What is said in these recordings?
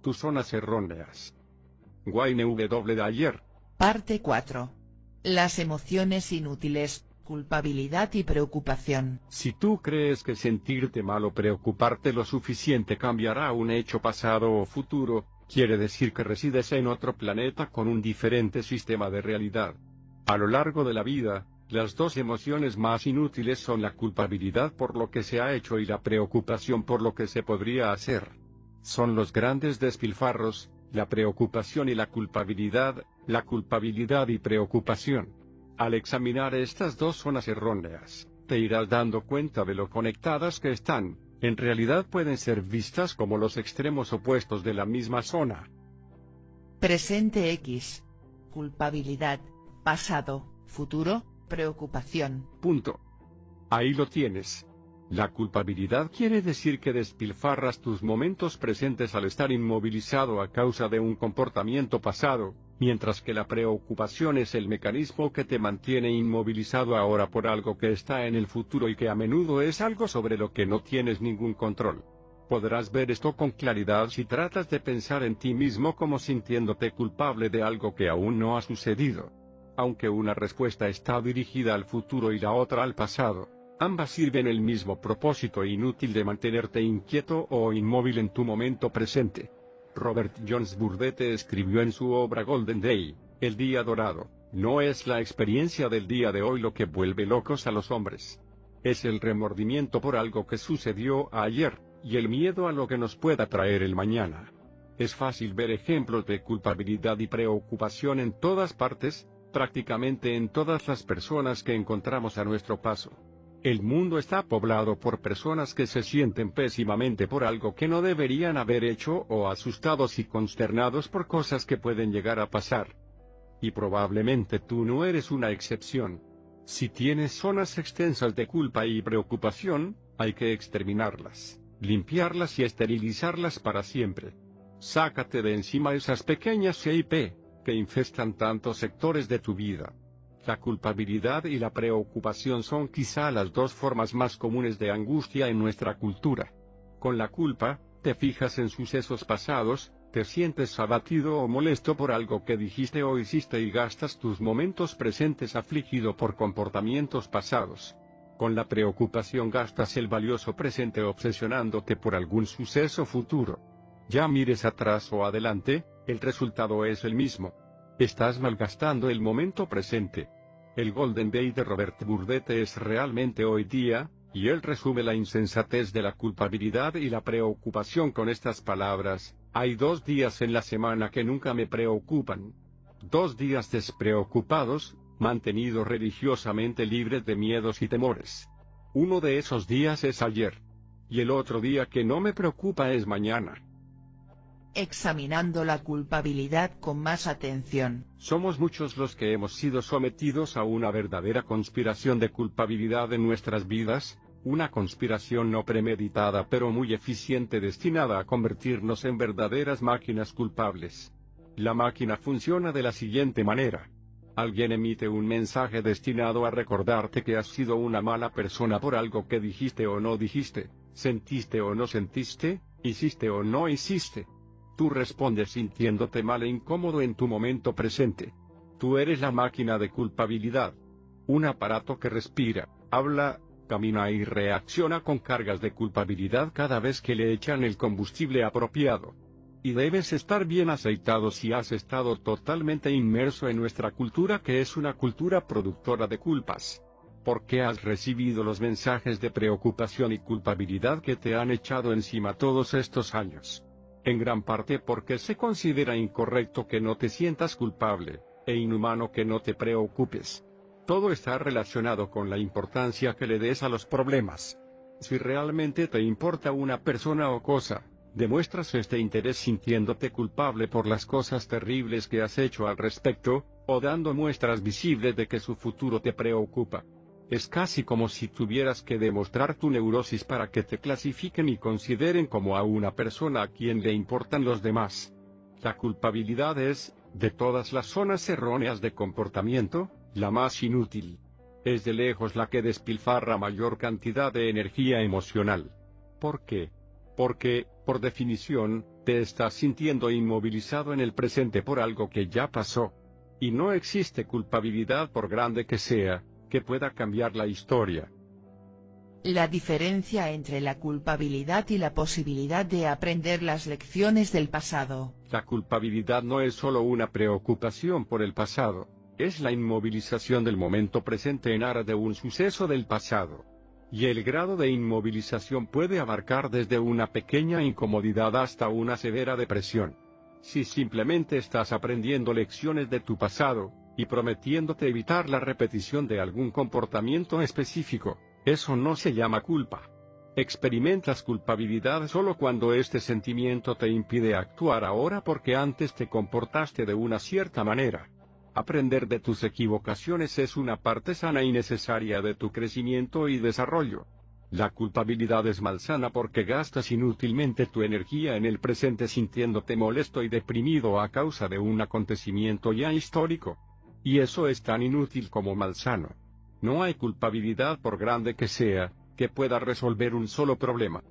Tus zonas erróneas. YNW de ayer. Parte 4. Las emociones inútiles, culpabilidad y preocupación. Si tú crees que sentirte mal o preocuparte lo suficiente cambiará un hecho pasado o futuro, quiere decir que resides en otro planeta con un diferente sistema de realidad. A lo largo de la vida, las dos emociones más inútiles son la culpabilidad por lo que se ha hecho y la preocupación por lo que se podría hacer. Son los grandes despilfarros, la preocupación y la culpabilidad y preocupación. Al examinar estas dos zonas erróneas, te irás dando cuenta de lo conectadas que están. En realidad pueden ser vistas como los extremos opuestos de la misma zona. Presente X. Culpabilidad. Pasado, futuro, preocupación. Punto. Ahí lo tienes. La culpabilidad quiere decir que despilfarras tus momentos presentes al estar inmovilizado a causa de un comportamiento pasado, mientras que la preocupación es el mecanismo que te mantiene inmovilizado ahora por algo que está en el futuro y que a menudo es algo sobre lo que no tienes ningún control. Podrás ver esto con claridad si tratas de pensar en ti mismo como sintiéndote culpable de algo que aún no ha sucedido. Aunque una respuesta está dirigida al futuro y la otra al pasado, ambas sirven el mismo propósito inútil de mantenerte inquieto o inmóvil en tu momento presente. Robert Jones Burdette escribió en su obra Golden Day, El Día Dorado: no es la experiencia del día de hoy lo que vuelve locos a los hombres. Es el remordimiento por algo que sucedió ayer, y el miedo a lo que nos pueda traer el mañana. Es fácil ver ejemplos de culpabilidad y preocupación en todas partes, prácticamente en todas las personas que encontramos a nuestro paso. El mundo está poblado por personas que se sienten pésimamente por algo que no deberían haber hecho o asustados y consternados por cosas que pueden llegar a pasar. Y probablemente tú no eres una excepción. Si tienes zonas extensas de culpa y preocupación, hay que exterminarlas, limpiarlas y esterilizarlas para siempre. Sácate de encima esas pequeñas CIP que infestan tantos sectores de tu vida. La culpabilidad y la preocupación son quizá las dos formas más comunes de angustia en nuestra cultura. Con la culpa, te fijas en sucesos pasados, te sientes abatido o molesto por algo que dijiste o hiciste y gastas tus momentos presentes afligido por comportamientos pasados. Con la preocupación gastas el valioso presente obsesionándote por algún suceso futuro. Ya mires atrás o adelante, el resultado es el mismo. Estás malgastando el momento presente. El Golden Day de Robert Burdette es realmente hoy día, y él resume la insensatez de la culpabilidad y la preocupación con estas palabras: hay 2 días en la semana que nunca me preocupan. 2 días despreocupados, mantenidos religiosamente libres de miedos y temores. Uno de esos días es ayer. Y el otro día que no me preocupa es mañana. Examinando la culpabilidad con más atención. Somos muchos los que hemos sido sometidos a una verdadera conspiración de culpabilidad en nuestras vidas, una conspiración no premeditada pero muy eficiente destinada a convertirnos en verdaderas máquinas culpables. La máquina funciona de la siguiente manera. Alguien emite un mensaje destinado a recordarte que has sido una mala persona por algo que dijiste o no dijiste, sentiste o no sentiste, hiciste o no hiciste. Tú respondes sintiéndote mal e incómodo en tu momento presente. Tú eres la máquina de culpabilidad. Un aparato que respira, habla, camina y reacciona con cargas de culpabilidad cada vez que le echan el combustible apropiado. Y debes estar bien aceitado si has estado totalmente inmerso en nuestra cultura, que es una cultura productora de culpas. ¿Por qué has recibido los mensajes de preocupación y culpabilidad que te han echado encima todos estos años? En gran parte porque se considera incorrecto que no te sientas culpable, e inhumano que no te preocupes. Todo está relacionado con la importancia que le des a los problemas. Si realmente te importa una persona o cosa, demuestras este interés sintiéndote culpable por las cosas terribles que has hecho al respecto, o dando muestras visibles de que su futuro te preocupa. Es casi como si tuvieras que demostrar tu neurosis para que te clasifiquen y consideren como a una persona a quien le importan los demás. La culpabilidad es, de todas las zonas erróneas de comportamiento, la más inútil. Es de lejos la que despilfarra mayor cantidad de energía emocional. ¿Por qué? Porque, por definición, te estás sintiendo inmovilizado en el presente por algo que ya pasó. Y no existe culpabilidad, por grande que sea, que pueda cambiar la historia. La diferencia entre la culpabilidad y la posibilidad de aprender las lecciones del pasado. La culpabilidad no es solo una preocupación por el pasado, es la inmovilización del momento presente en aras de un suceso del pasado. Y el grado de inmovilización puede abarcar desde una pequeña incomodidad hasta una severa depresión. Si simplemente estás aprendiendo lecciones de tu pasado, y prometiéndote evitar la repetición de algún comportamiento específico, eso no se llama culpa. Experimentas culpabilidad solo cuando este sentimiento te impide actuar ahora porque antes te comportaste de una cierta manera. Aprender de tus equivocaciones es una parte sana y necesaria de tu crecimiento y desarrollo. La culpabilidad es malsana porque gastas inútilmente tu energía en el presente sintiéndote molesto y deprimido a causa de un acontecimiento ya histórico. Y eso es tan inútil como malsano. No hay culpabilidad, por grande que sea, que pueda resolver un solo problema.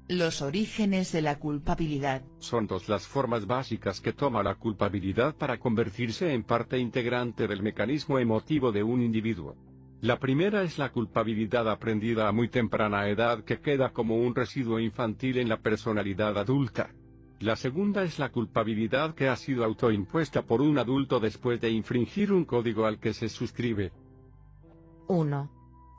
Los orígenes de la culpabilidad. Son dos las formas básicas que toma la culpabilidad para convertirse en parte integrante del mecanismo emotivo de un individuo. La primera es la culpabilidad aprendida a muy temprana edad que queda como un residuo infantil en la personalidad adulta. La segunda es la culpabilidad que ha sido autoimpuesta por un adulto después de infringir un código al que se suscribe. 1.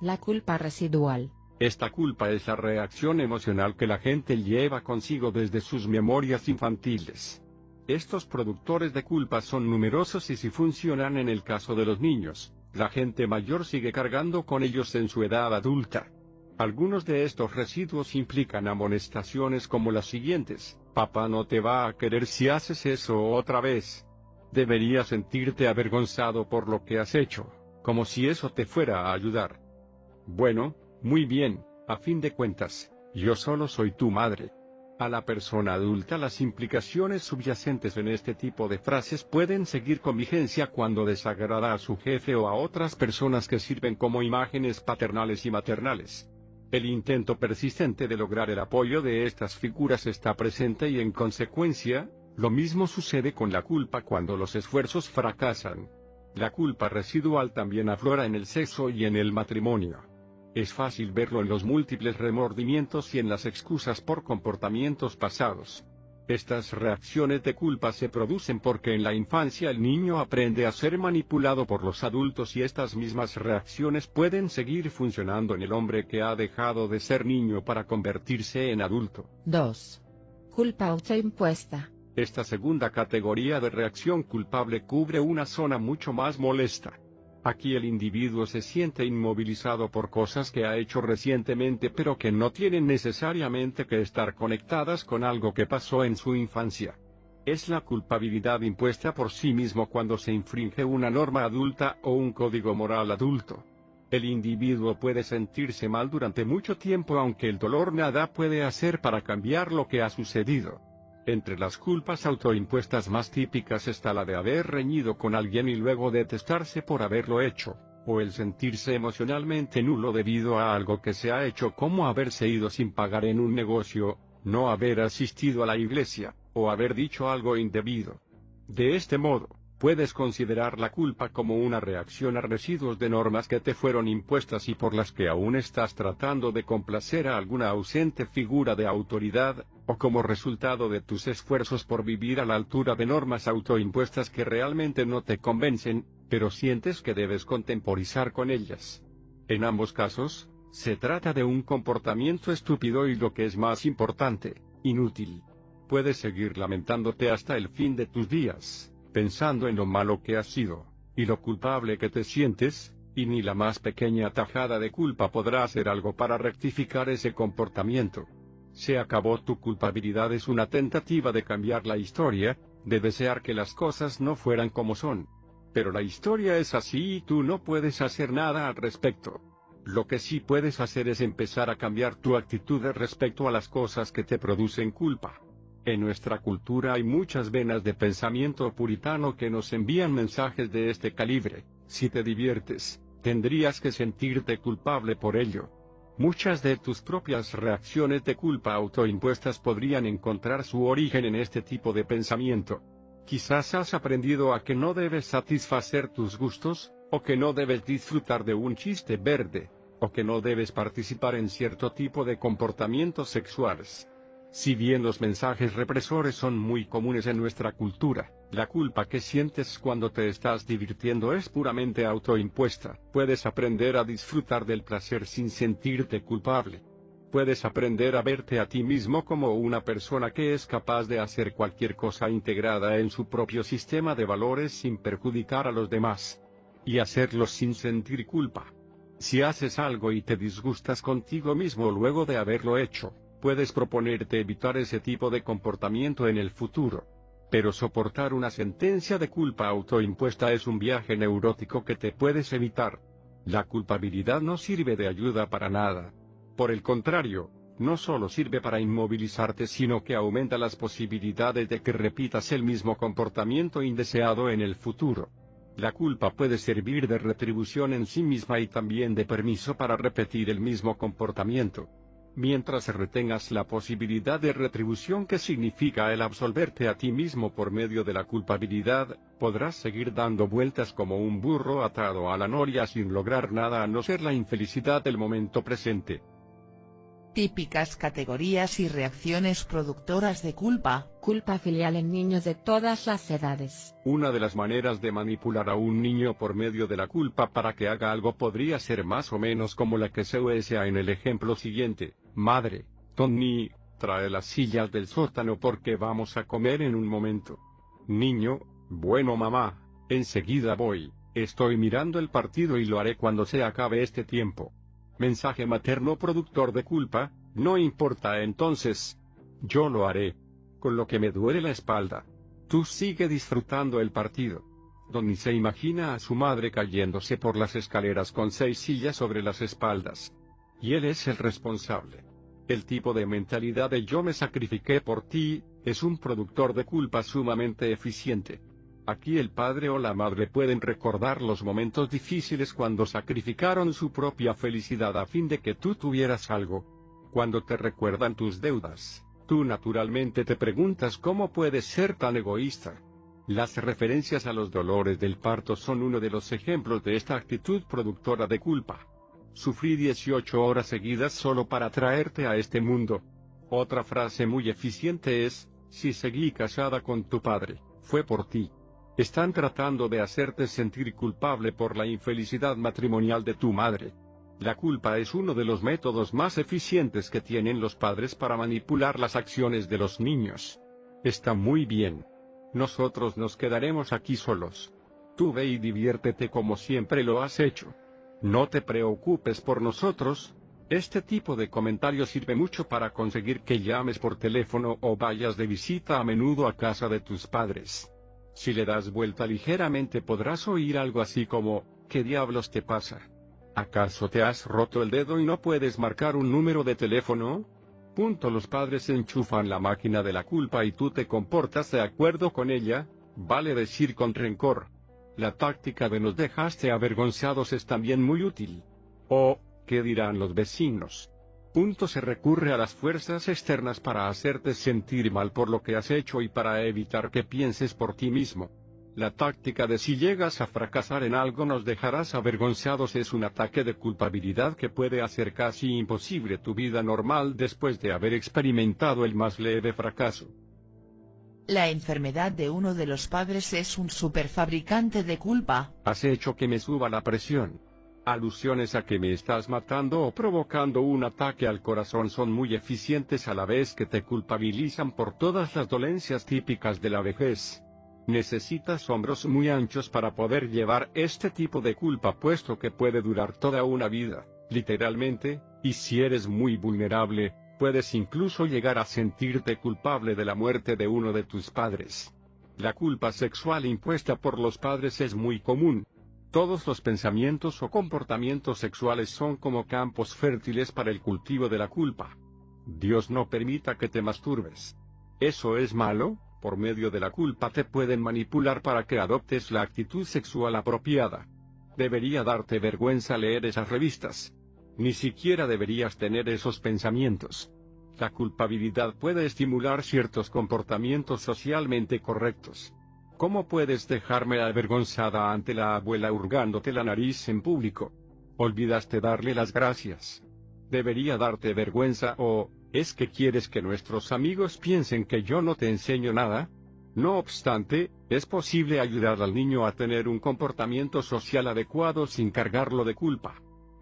La culpa residual. Esta culpa es la reacción emocional que la gente lleva consigo desde sus memorias infantiles. Estos productores de culpa son numerosos y si funcionan en el caso de los niños, la gente mayor sigue cargando con ellos en su edad adulta. Algunos de estos residuos implican amonestaciones como las siguientes: papá no te va a querer si haces eso otra vez. Deberías sentirte avergonzado por lo que has hecho, como si eso te fuera a ayudar. Bueno, muy bien, a fin de cuentas, yo solo soy tu madre. A la persona adulta las implicaciones subyacentes en este tipo de frases pueden seguir con vigencia cuando desagrada a su jefe o a otras personas que sirven como imágenes paternales y maternales. El intento persistente de lograr el apoyo de estas figuras está presente y en consecuencia, lo mismo sucede con la culpa cuando los esfuerzos fracasan. La culpa residual también aflora en el sexo y en el matrimonio. Es fácil verlo en los múltiples remordimientos y en las excusas por comportamientos pasados. Estas reacciones de culpa se producen porque en la infancia el niño aprende a ser manipulado por los adultos y estas mismas reacciones pueden seguir funcionando en el hombre que ha dejado de ser niño para convertirse en adulto. 2. Culpa autoimpuesta. Esta segunda categoría de reacción culpable cubre una zona mucho más molesta. Aquí el individuo se siente inmovilizado por cosas que ha hecho recientemente pero que no tienen necesariamente que estar conectadas con algo que pasó en su infancia. Es la culpabilidad impuesta por sí mismo cuando se infringe una norma adulta o un código moral adulto. El individuo puede sentirse mal durante mucho tiempo aunque el dolor nada puede hacer para cambiar lo que ha sucedido. Entre las culpas autoimpuestas más típicas está la de haber reñido con alguien y luego detestarse por haberlo hecho, o el sentirse emocionalmente nulo debido a algo que se ha hecho como haberse ido sin pagar en un negocio, no haber asistido a la iglesia, o haber dicho algo indebido. De este modo, puedes considerar la culpa como una reacción a residuos de normas que te fueron impuestas y por las que aún estás tratando de complacer a alguna ausente figura de autoridad, o como resultado de tus esfuerzos por vivir a la altura de normas autoimpuestas que realmente no te convencen, pero sientes que debes contemporizar con ellas. En ambos casos, se trata de un comportamiento estúpido y lo que es más importante, inútil. Puedes seguir lamentándote hasta el fin de tus días, pensando en lo malo que has sido, y lo culpable que te sientes, y ni la más pequeña tajada de culpa podrá hacer algo para rectificar ese comportamiento. Se acabó tu culpabilidad es una tentativa de cambiar la historia, de desear que las cosas no fueran como son. Pero la historia es así y tú no puedes hacer nada al respecto. Lo que sí puedes hacer es empezar a cambiar tu actitud respecto a las cosas que te producen culpa. En nuestra cultura hay muchas venas de pensamiento puritano que nos envían mensajes de este calibre: si te diviertes, tendrías que sentirte culpable por ello. Muchas de tus propias reacciones de culpa autoimpuestas podrían encontrar su origen en este tipo de pensamiento. Quizás has aprendido a que no debes satisfacer tus gustos, o que no debes disfrutar de un chiste verde, o que no debes participar en cierto tipo de comportamientos sexuales. Si bien los mensajes represores son muy comunes en nuestra cultura, la culpa que sientes cuando te estás divirtiendo es puramente autoimpuesta. Puedes aprender a disfrutar del placer sin sentirte culpable. Puedes aprender a verte a ti mismo como una persona que es capaz de hacer cualquier cosa integrada en su propio sistema de valores sin perjudicar a los demás. Y hacerlo sin sentir culpa. Si haces algo y te disgustas contigo mismo luego de haberlo hecho, puedes proponerte evitar ese tipo de comportamiento en el futuro. Pero soportar una sentencia de culpa autoimpuesta es un viaje neurótico que te puedes evitar. La culpabilidad no sirve de ayuda para nada. Por el contrario, no solo sirve para inmovilizarte, sino que aumenta las posibilidades de que repitas el mismo comportamiento indeseado en el futuro. La culpa puede servir de retribución en sí misma y también de permiso para repetir el mismo comportamiento. Mientras retengas la posibilidad de retribución que significa el absolverte a ti mismo por medio de la culpabilidad, podrás seguir dando vueltas como un burro atado a la noria sin lograr nada a no ser la infelicidad del momento presente. Típicas categorías y reacciones productoras de culpa. Culpa filial en niños de todas las edades. Una de las maneras de manipular a un niño por medio de la culpa para que haga algo podría ser más o menos como la que se usa en el ejemplo siguiente. Madre, Tony, trae las sillas del sótano porque vamos a comer en un momento. Niño, bueno mamá, enseguida voy, estoy mirando el partido y lo haré cuando se acabe este tiempo. Mensaje materno productor de culpa, no importa entonces. Yo lo haré. Con lo que me duele la espalda. Tú sigue disfrutando el partido. Donny se imagina a su madre cayéndose por las escaleras con 6 sillas sobre las espaldas. Y él es el responsable. El tipo de mentalidad de yo me sacrifiqué por ti, es un productor de culpa sumamente eficiente. Aquí el padre o la madre pueden recordar los momentos difíciles cuando sacrificaron su propia felicidad a fin de que tú tuvieras algo. Cuando te recuerdan tus deudas, tú naturalmente te preguntas cómo puedes ser tan egoísta. Las referencias a los dolores del parto son uno de los ejemplos de esta actitud productora de culpa. Sufrí 18 horas seguidas solo para traerte a este mundo. Otra frase muy eficiente es, si seguí casada con tu padre, fue por ti. Están tratando de hacerte sentir culpable por la infelicidad matrimonial de tu madre. La culpa es uno de los métodos más eficientes que tienen los padres para manipular las acciones de los niños. Está muy bien. Nosotros nos quedaremos aquí solos. Tú ve y diviértete como siempre lo has hecho. No te preocupes por nosotros. Este tipo de comentario sirve mucho para conseguir que llames por teléfono o vayas de visita a menudo a casa de tus padres. Si le das vuelta ligeramente podrás oír algo así como, ¿qué diablos te pasa? ¿Acaso te has roto el dedo y no puedes marcar un número de teléfono? Los padres enchufan la máquina de la culpa y tú te comportas de acuerdo con ella, vale decir con rencor. La táctica de nos dejaste avergonzados es también muy útil. ¿O, qué dirán los vecinos? Se recurre a las fuerzas externas para hacerte sentir mal por lo que has hecho y para evitar que pienses por ti mismo. La táctica de si llegas a fracasar en algo nos dejarás avergonzados es un ataque de culpabilidad que puede hacer casi imposible tu vida normal después de haber experimentado el más leve fracaso. La enfermedad de uno de los padres es un superfabricante de culpa. Has hecho que me suba la presión. Alusiones a que me estás matando o provocando un ataque al corazón son muy eficientes a la vez que te culpabilizan por todas las dolencias típicas de la vejez. Necesitas hombros muy anchos para poder llevar este tipo de culpa puesto que puede durar toda una vida, literalmente, y si eres muy vulnerable, puedes incluso llegar a sentirte culpable de la muerte de uno de tus padres. La culpa sexual impuesta por los padres es muy común. Todos los pensamientos o comportamientos sexuales son como campos fértiles para el cultivo de la culpa. Dios no permita que te masturbes. ¿Eso es malo? Por medio de la culpa te pueden manipular para que adoptes la actitud sexual apropiada. Debería darte vergüenza leer esas revistas. Ni siquiera deberías tener esos pensamientos. La culpabilidad puede estimular ciertos comportamientos socialmente correctos. ¿Cómo puedes dejarme avergonzada ante la abuela hurgándote la nariz en público? Olvidaste darle las gracias. ¿Debería darte vergüenza o es que quieres que nuestros amigos piensen que yo no te enseño nada? No obstante, es posible ayudar al niño a tener un comportamiento social adecuado sin cargarlo de culpa.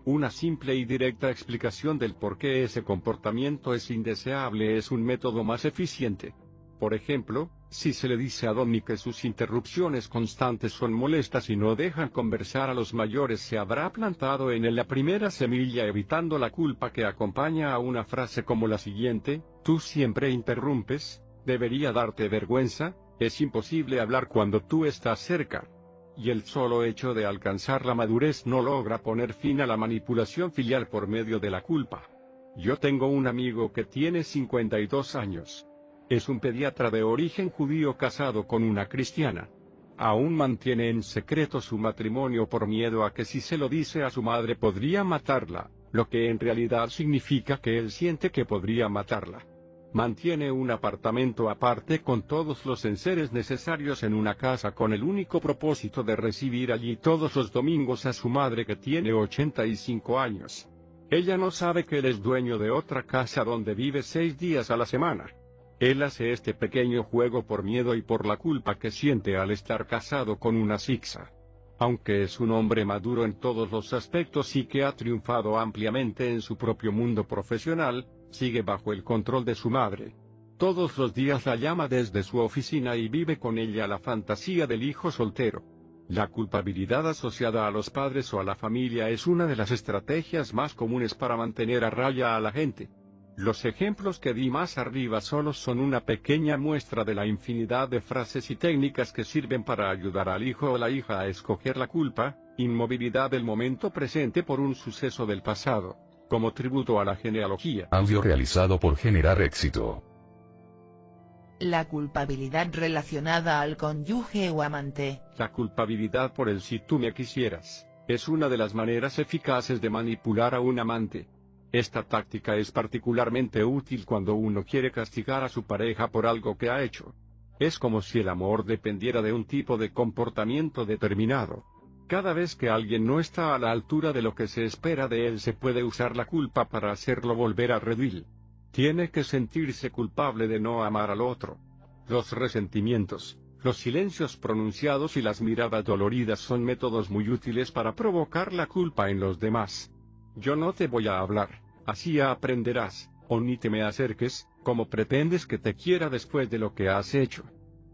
Una simple y directa explicación del por qué ese comportamiento es indeseable es un método más eficiente. Por ejemplo, si se le dice a Donnie que sus interrupciones constantes son molestas y no dejan conversar a los mayores, se habrá plantado en él la primera semilla, evitando la culpa que acompaña a una frase como la siguiente: tú siempre interrumpes, debería darte vergüenza, es imposible hablar cuando tú estás cerca. Y el solo hecho de alcanzar la madurez no logra poner fin a la manipulación filial por medio de la culpa. Yo tengo un amigo que tiene 52 años. Es un pediatra de origen judío casado con una cristiana. Aún mantiene en secreto su matrimonio por miedo a que si se lo dice a su madre podría matarla, lo que en realidad significa que él siente que podría matarla. Mantiene un apartamento aparte con todos los enseres necesarios en una casa con el único propósito de recibir allí todos los domingos a su madre que tiene 85 años. Ella no sabe que él es dueño de otra casa donde vive 6 días a la semana. Él hace este pequeño juego por miedo y por la culpa que siente al estar casado con una sixa. Aunque es un hombre maduro en todos los aspectos y que ha triunfado ampliamente en su propio mundo profesional, sigue bajo el control de su madre. Todos los días la llama desde su oficina y vive con ella la fantasía del hijo soltero. La culpabilidad asociada a los padres o a la familia es una de las estrategias más comunes para mantener a raya a la gente. Los ejemplos que di más arriba solo son una pequeña muestra de la infinidad de frases y técnicas que sirven para ayudar al hijo o la hija a escoger la culpa, inmovilidad del momento presente por un suceso del pasado, como tributo a la genealogía. Audio realizado por Generar Éxito. La culpabilidad relacionada al cónyuge o amante. La culpabilidad por el si tú me quisieras, es una de las maneras eficaces de manipular a un amante. Esta táctica es particularmente útil cuando uno quiere castigar a su pareja por algo que ha hecho. Es como si el amor dependiera de un tipo de comportamiento determinado. Cada vez que alguien no está a la altura de lo que se espera de él, se puede usar la culpa para hacerlo volver a redil. Tiene que sentirse culpable de no amar al otro. Los resentimientos, los silencios pronunciados y las miradas doloridas son métodos muy útiles para provocar la culpa en los demás. Yo no te voy a hablar, así aprenderás, o ni te me acerques, como pretendes que te quiera después de lo que has hecho.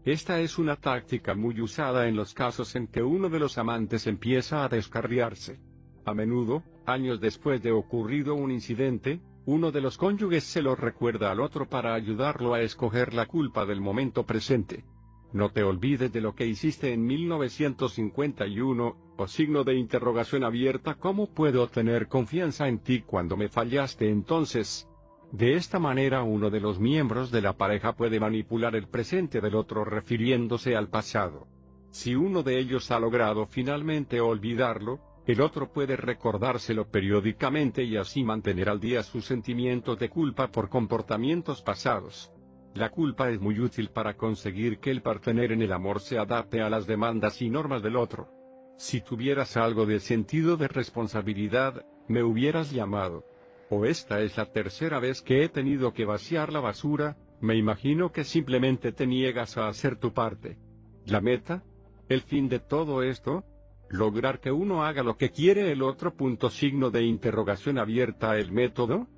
Esta es una táctica muy usada en los casos en que uno de los amantes empieza a descarriarse. A menudo, años después de ocurrido un incidente, uno de los cónyuges se lo recuerda al otro para ayudarlo a escoger la culpa del momento presente. No te olvides de lo que hiciste en 1951, o signo de interrogación abierta. ¿Cómo puedo tener confianza en ti cuando me fallaste entonces? De esta manera uno de los miembros de la pareja puede manipular el presente del otro refiriéndose al pasado. Si uno de ellos ha logrado finalmente olvidarlo, el otro puede recordárselo periódicamente y así mantener al día sus sentimientos de culpa por comportamientos pasados. La culpa es muy útil para conseguir que el partener en el amor se adapte a las demandas y normas del otro. Si tuvieras algo de sentido de responsabilidad, me hubieras llamado. O esta es la tercera vez que he tenido que vaciar la basura, me imagino que simplemente te niegas a hacer tu parte. ¿La meta? ¿El fin de todo esto? ¿Lograr que uno haga lo que quiere el otro? Signo de interrogación abierta. ¿El método?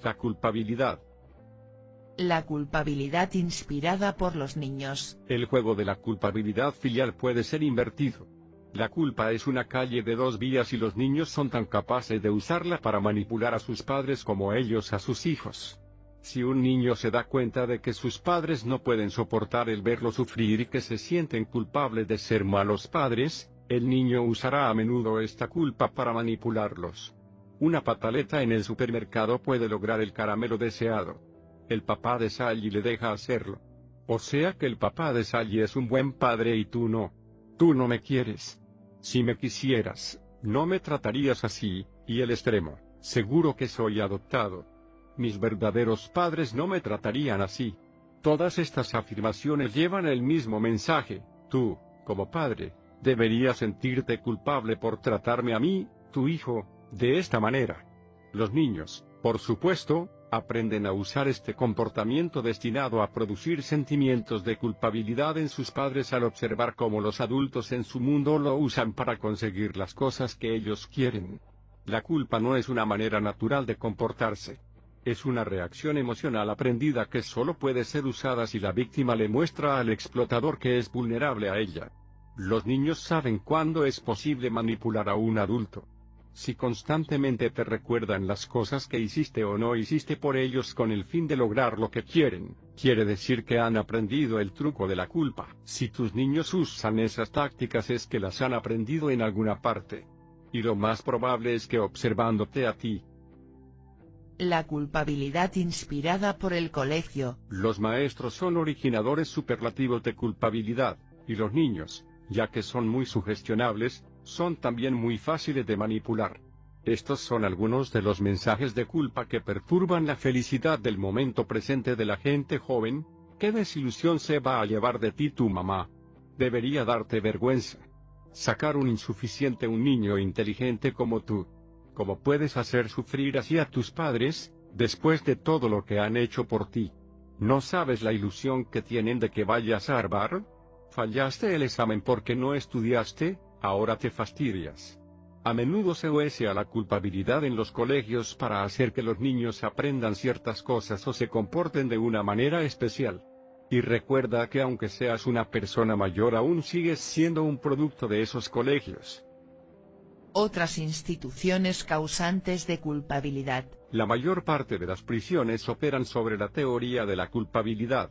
La culpabilidad. La culpabilidad inspirada por los niños. El juego de la culpabilidad filial puede ser invertido. La culpa es una calle de dos vías y los niños son tan capaces de usarla para manipular a sus padres como ellos a sus hijos. Si un niño se da cuenta de que sus padres no pueden soportar el verlo sufrir y que se sienten culpables de ser malos padres, el niño usará a menudo esta culpa para manipularlos. Una pataleta en el supermercado puede lograr el caramelo deseado. El papá de Sally le deja hacerlo. O sea que el papá de Sally es un buen padre y tú no. Tú no me quieres. Si me quisieras, no me tratarías así. Y el extremo. Seguro que soy adoptado. Mis verdaderos padres no me tratarían así. Todas estas afirmaciones llevan el mismo mensaje. Tú, como padre, deberías sentirte culpable por tratarme a mí, tu hijo, de esta manera. Los niños, por supuesto, aprenden a usar este comportamiento destinado a producir sentimientos de culpabilidad en sus padres al observar cómo los adultos en su mundo lo usan para conseguir las cosas que ellos quieren. La culpa no es una manera natural de comportarse. Es una reacción emocional aprendida que solo puede ser usada si la víctima le muestra al explotador que es vulnerable a ella. Los niños saben cuándo es posible manipular a un adulto. Si constantemente te recuerdan las cosas que hiciste o no hiciste por ellos con el fin de lograr lo que quieren, quiere decir que han aprendido el truco de la culpa. Si tus niños usan esas tácticas es que las han aprendido en alguna parte. Y lo más probable es que observándote a ti. La culpabilidad inspirada por el colegio. Los maestros son originadores superlativos de culpabilidad, y los niños, ya que son muy sugestionables, son también muy fáciles de manipular. Estos son algunos de los mensajes de culpa que perturban la felicidad del momento presente de la gente joven. ¿Qué desilusión se va a llevar de ti tu mamá? Debería darte vergüenza. Sacar un insuficiente un niño inteligente como tú. ¿Cómo puedes hacer sufrir así a tus padres, después de todo lo que han hecho por ti? ¿No sabes la ilusión que tienen de que vayas a Harvard? ¿Fallaste el examen porque no estudiaste? Ahora te fastidias. A menudo se usa a la culpabilidad en los colegios para hacer que los niños aprendan ciertas cosas o se comporten de una manera especial. Y recuerda que aunque seas una persona mayor aún sigues siendo un producto de esos colegios. Otras instituciones causantes de culpabilidad. La mayor parte de las prisiones operan sobre la teoría de la culpabilidad.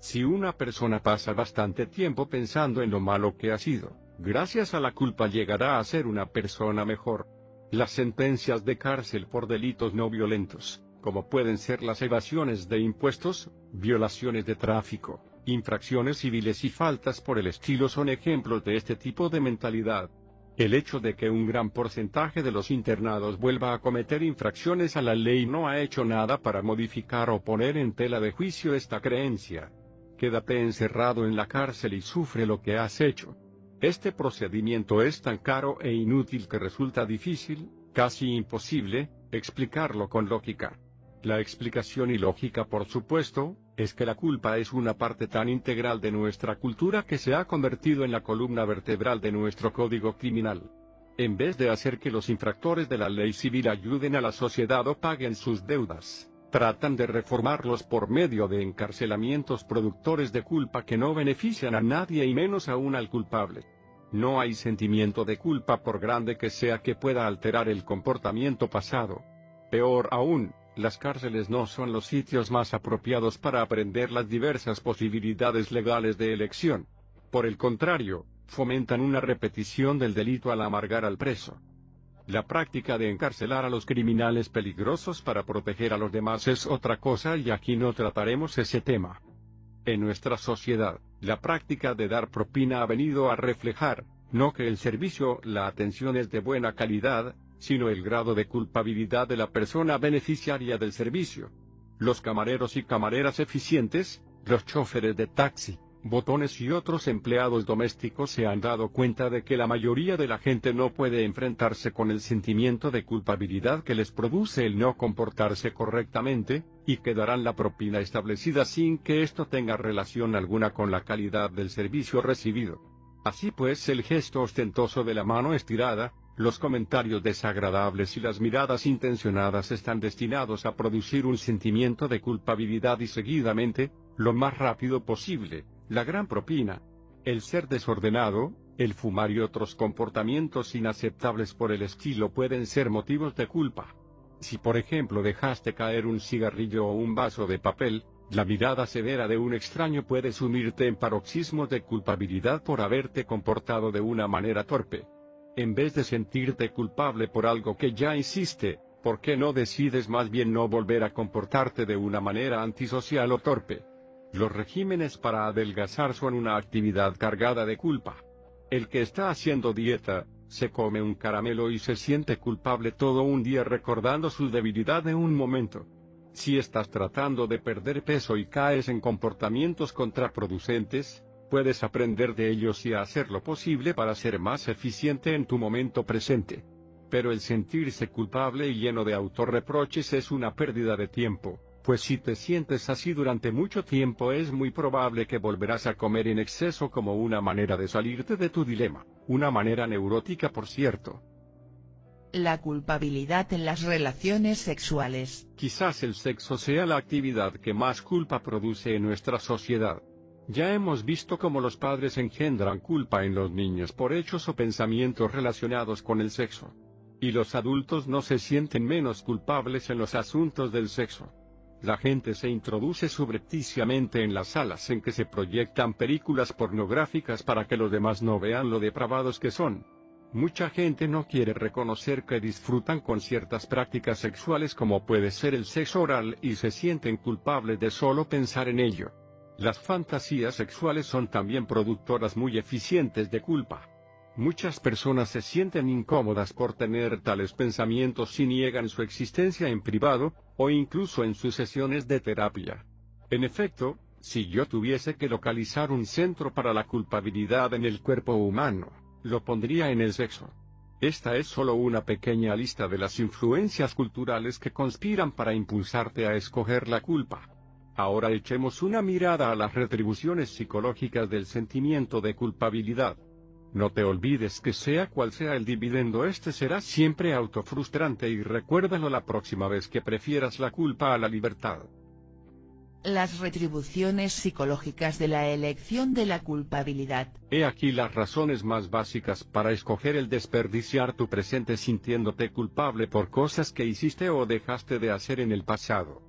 Si una persona pasa bastante tiempo pensando en lo malo que ha sido, gracias a la culpa llegará a ser una persona mejor. Las sentencias de cárcel por delitos no violentos, como pueden ser las evasiones de impuestos, violaciones de tráfico, infracciones civiles y faltas por el estilo son ejemplos de este tipo de mentalidad. El hecho de que un gran porcentaje de los internados vuelva a cometer infracciones a la ley no ha hecho nada para modificar o poner en tela de juicio esta creencia. Quédate encerrado en la cárcel y sufre lo que has hecho. Este procedimiento es tan caro e inútil que resulta difícil, casi imposible, explicarlo con lógica. La explicación ilógica, por supuesto, es que la culpa es una parte tan integral de nuestra cultura que se ha convertido en la columna vertebral de nuestro código criminal. En vez de hacer que los infractores de la ley civil ayuden a la sociedad o paguen sus deudas, tratan de reformarlos por medio de encarcelamientos productores de culpa que no benefician a nadie y menos aún al culpable. No hay sentimiento de culpa por grande que sea que pueda alterar el comportamiento pasado. Peor aún, las cárceles no son los sitios más apropiados para aprender las diversas posibilidades legales de elección. Por el contrario, fomentan una repetición del delito al amargar al preso. La práctica de encarcelar a los criminales peligrosos para proteger a los demás es otra cosa y aquí no trataremos ese tema. En nuestra sociedad, la práctica de dar propina ha venido a reflejar, no que el servicio, la atención es de buena calidad, sino el grado de culpabilidad de la persona beneficiaria del servicio. Los camareros y camareras eficientes, los choferes de taxi, botones y otros empleados domésticos se han dado cuenta de que la mayoría de la gente no puede enfrentarse con el sentimiento de culpabilidad que les produce el no comportarse correctamente, y que darán la propina establecida sin que esto tenga relación alguna con la calidad del servicio recibido. Así pues, el gesto ostentoso de la mano estirada, los comentarios desagradables y las miradas intencionadas están destinados a producir un sentimiento de culpabilidad y seguidamente, lo más rápido posible, la gran propina. El ser desordenado, el fumar y otros comportamientos inaceptables por el estilo pueden ser motivos de culpa. Si por ejemplo dejaste caer un cigarrillo o un vaso de papel, la mirada severa de un extraño puede sumirte en paroxismos de culpabilidad por haberte comportado de una manera torpe. En vez de sentirte culpable por algo que ya hiciste, ¿por qué no decides más bien no volver a comportarte de una manera antisocial o torpe? Los regímenes para adelgazar son una actividad cargada de culpa. El que está haciendo dieta, Se come un caramelo y se siente culpable todo un día recordando su debilidad de un momento. Si estás tratando de perder peso y caes en comportamientos contraproducentes, puedes aprender de ellos y hacer lo posible para ser más eficiente en tu momento presente. Pero el sentirse culpable y lleno de autorreproches es una pérdida de tiempo, pues si te sientes así durante mucho tiempo es muy probable que volverás a comer en exceso como una manera de salirte de tu dilema, una manera neurótica por cierto. La culpabilidad en las relaciones sexuales. Quizás el sexo sea la actividad que más culpa produce en nuestra sociedad. Ya hemos visto cómo los padres engendran culpa en los niños por hechos o pensamientos relacionados con el sexo. Y los adultos no se sienten menos culpables en los asuntos del sexo. La gente se introduce subrepticiamente en las salas en que se proyectan películas pornográficas para que los demás no vean lo depravados que son. Mucha gente no quiere reconocer que disfrutan con ciertas prácticas sexuales como puede ser el sexo oral y se sienten culpables de solo pensar en ello. Las fantasías sexuales son también productoras muy eficientes de culpa. Muchas personas se sienten incómodas por tener tales pensamientos y niegan su existencia en privado, o incluso en sus sesiones de terapia. En efecto, si yo tuviese que localizar un centro para la culpabilidad en el cuerpo humano, lo pondría en el sexo. Esta es solo una pequeña lista de las influencias culturales que conspiran para impulsarte a escoger la culpa. Ahora echemos una mirada a las retribuciones psicológicas del sentimiento de culpabilidad. No te olvides que sea cual sea el dividendo, este será siempre autofrustrante y recuérdalo la próxima vez que prefieras la culpa a la libertad. Las retribuciones psicológicas de la elección de la culpabilidad. He aquí las razones más básicas para escoger el desperdiciar tu presente sintiéndote culpable por cosas que hiciste o dejaste de hacer en el pasado.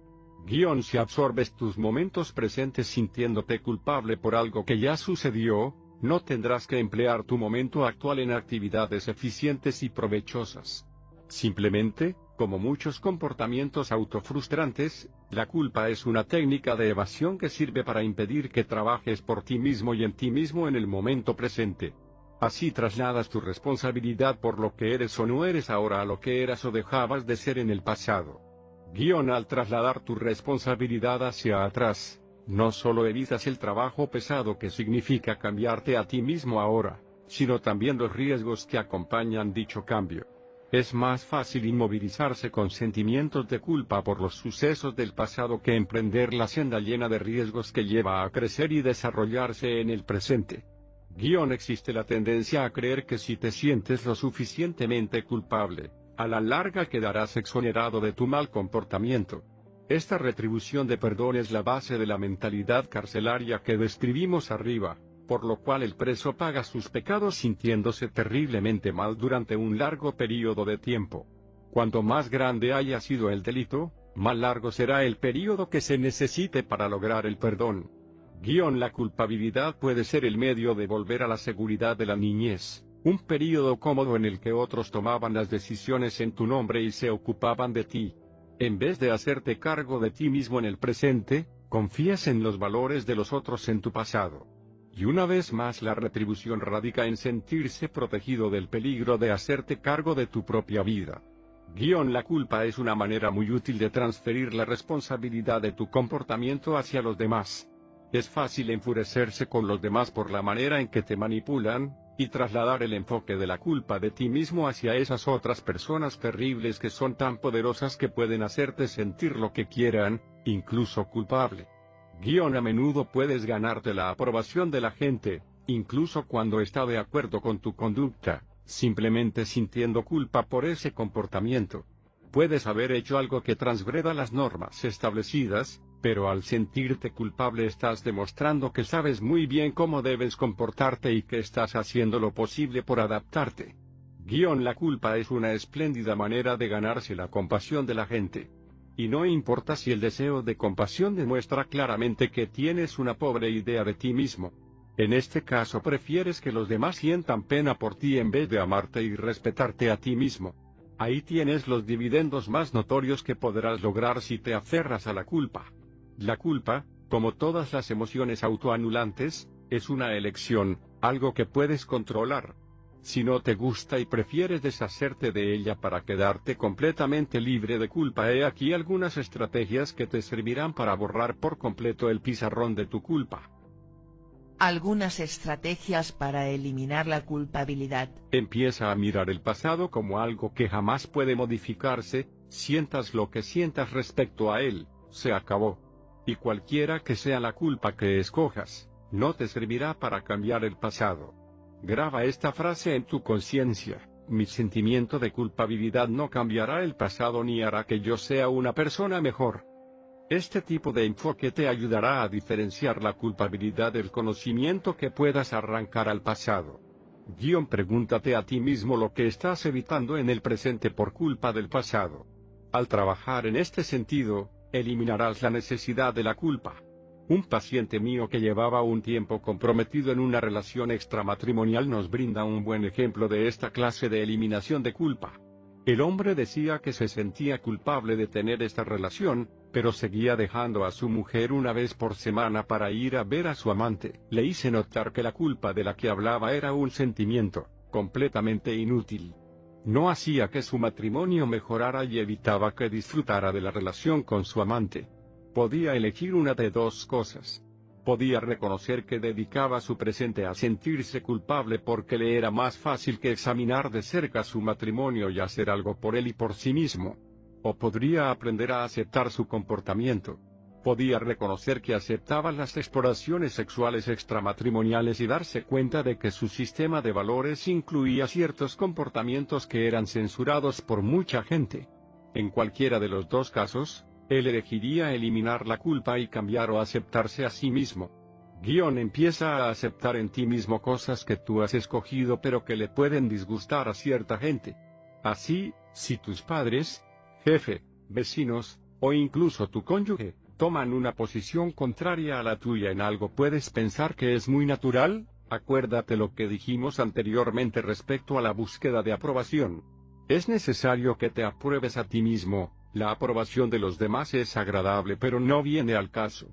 Si absorbes tus momentos presentes sintiéndote culpable por algo que ya sucedió, no tendrás que emplear tu momento actual en actividades eficientes y provechosas. Simplemente, como muchos comportamientos autofrustrantes, la culpa es una técnica de evasión que sirve para impedir que trabajes por ti mismo y en ti mismo en el momento presente. Así trasladas tu responsabilidad por lo que eres o no eres ahora a lo que eras o dejabas de ser en el pasado. Al trasladar tu responsabilidad hacia atrás, no solo evitas el trabajo pesado que significa cambiarte a ti mismo ahora, sino también los riesgos que acompañan dicho cambio. Es más fácil inmovilizarse con sentimientos de culpa por los sucesos del pasado que emprender la senda llena de riesgos que lleva a crecer y desarrollarse en el presente. Existe la tendencia a creer que si te sientes lo suficientemente culpable, a la larga quedarás exonerado de tu mal comportamiento. Esta retribución de perdón es la base de la mentalidad carcelaria que describimos arriba, por lo cual el preso paga sus pecados sintiéndose terriblemente mal durante un largo período de tiempo. Cuanto más grande haya sido el delito, más largo será el período que se necesite para lograr el perdón. La culpabilidad puede ser el medio de volver a la seguridad de la niñez, un período cómodo en el que otros tomaban las decisiones en tu nombre y se ocupaban de ti. En vez de hacerte cargo de ti mismo en el presente, confías en los valores de los otros en tu pasado. Y una vez más la retribución radica en sentirse protegido del peligro de hacerte cargo de tu propia vida. La culpa es una manera muy útil de transferir la responsabilidad de tu comportamiento hacia los demás. Es fácil enfurecerse con los demás por la manera en que te manipulan, y trasladar el enfoque de la culpa de ti mismo hacia esas otras personas terribles que son tan poderosas que pueden hacerte sentir lo que quieran, incluso culpable. A menudo puedes ganarte la aprobación de la gente, incluso cuando está de acuerdo con tu conducta, simplemente sintiendo culpa por ese comportamiento. Puedes haber hecho algo que transgreda las normas establecidas, pero al sentirte culpable estás demostrando que sabes muy bien cómo debes comportarte y que estás haciendo lo posible por adaptarte. La culpa es una espléndida manera de ganarse la compasión de la gente. Y no importa si el deseo de compasión demuestra claramente que tienes una pobre idea de ti mismo. En este caso prefieres que los demás sientan pena por ti en vez de amarte y respetarte a ti mismo. Ahí tienes los dividendos más notorios que podrás lograr si te aferras a la culpa. La culpa, como todas las emociones autoanulantes, es una elección, algo que puedes controlar. Si no te gusta y prefieres deshacerte de ella para quedarte completamente libre de culpa, he aquí algunas estrategias que te servirán para borrar por completo el pizarrón de tu culpa. Algunas estrategias para eliminar la culpabilidad. Empieza a mirar el pasado como algo que jamás puede modificarse, sientas lo que sientas respecto a él, se acabó. Y cualquiera que sea la culpa que escojas, no te servirá para cambiar el pasado. Graba esta frase en tu conciencia: mi sentimiento de culpabilidad no cambiará el pasado ni hará que yo sea una persona mejor. Este tipo de enfoque te ayudará a diferenciar la culpabilidad del conocimiento que puedas arrancar al pasado. Pregúntate a ti mismo lo que estás evitando en el presente por culpa del pasado. Al trabajar en este sentido, eliminarás la necesidad de la culpa. Un paciente mío que llevaba un tiempo comprometido en una relación extramatrimonial nos brinda un buen ejemplo de esta clase de eliminación de culpa. El hombre decía que se sentía culpable de tener esta relación, pero seguía dejando a su mujer una vez por semana para ir a ver a su amante. Le hice notar que la culpa de la que hablaba era un sentimiento completamente inútil. No hacía que su matrimonio mejorara y evitaba que disfrutara de la relación con su amante. Podía elegir una de dos cosas. Podía reconocer que dedicaba su presente a sentirse culpable porque le era más fácil que examinar de cerca su matrimonio y hacer algo por él y por sí mismo. O podría aprender a aceptar su comportamiento. Podía reconocer que aceptaba las exploraciones sexuales extramatrimoniales y darse cuenta de que su sistema de valores incluía ciertos comportamientos que eran censurados por mucha gente. En cualquiera de los dos casos, él elegiría eliminar la culpa y cambiar o aceptarse a sí mismo. Empieza a aceptar en ti mismo cosas que tú has escogido pero que le pueden disgustar a cierta gente. Así, si tus padres, jefe, vecinos, o incluso tu cónyuge, toman una posición contraria a la tuya en algo, puedes pensar que es muy natural. Acuérdate lo que dijimos anteriormente respecto a la búsqueda de aprobación. Es necesario que te apruebes a ti mismo. La aprobación de los demás es agradable pero no viene al caso.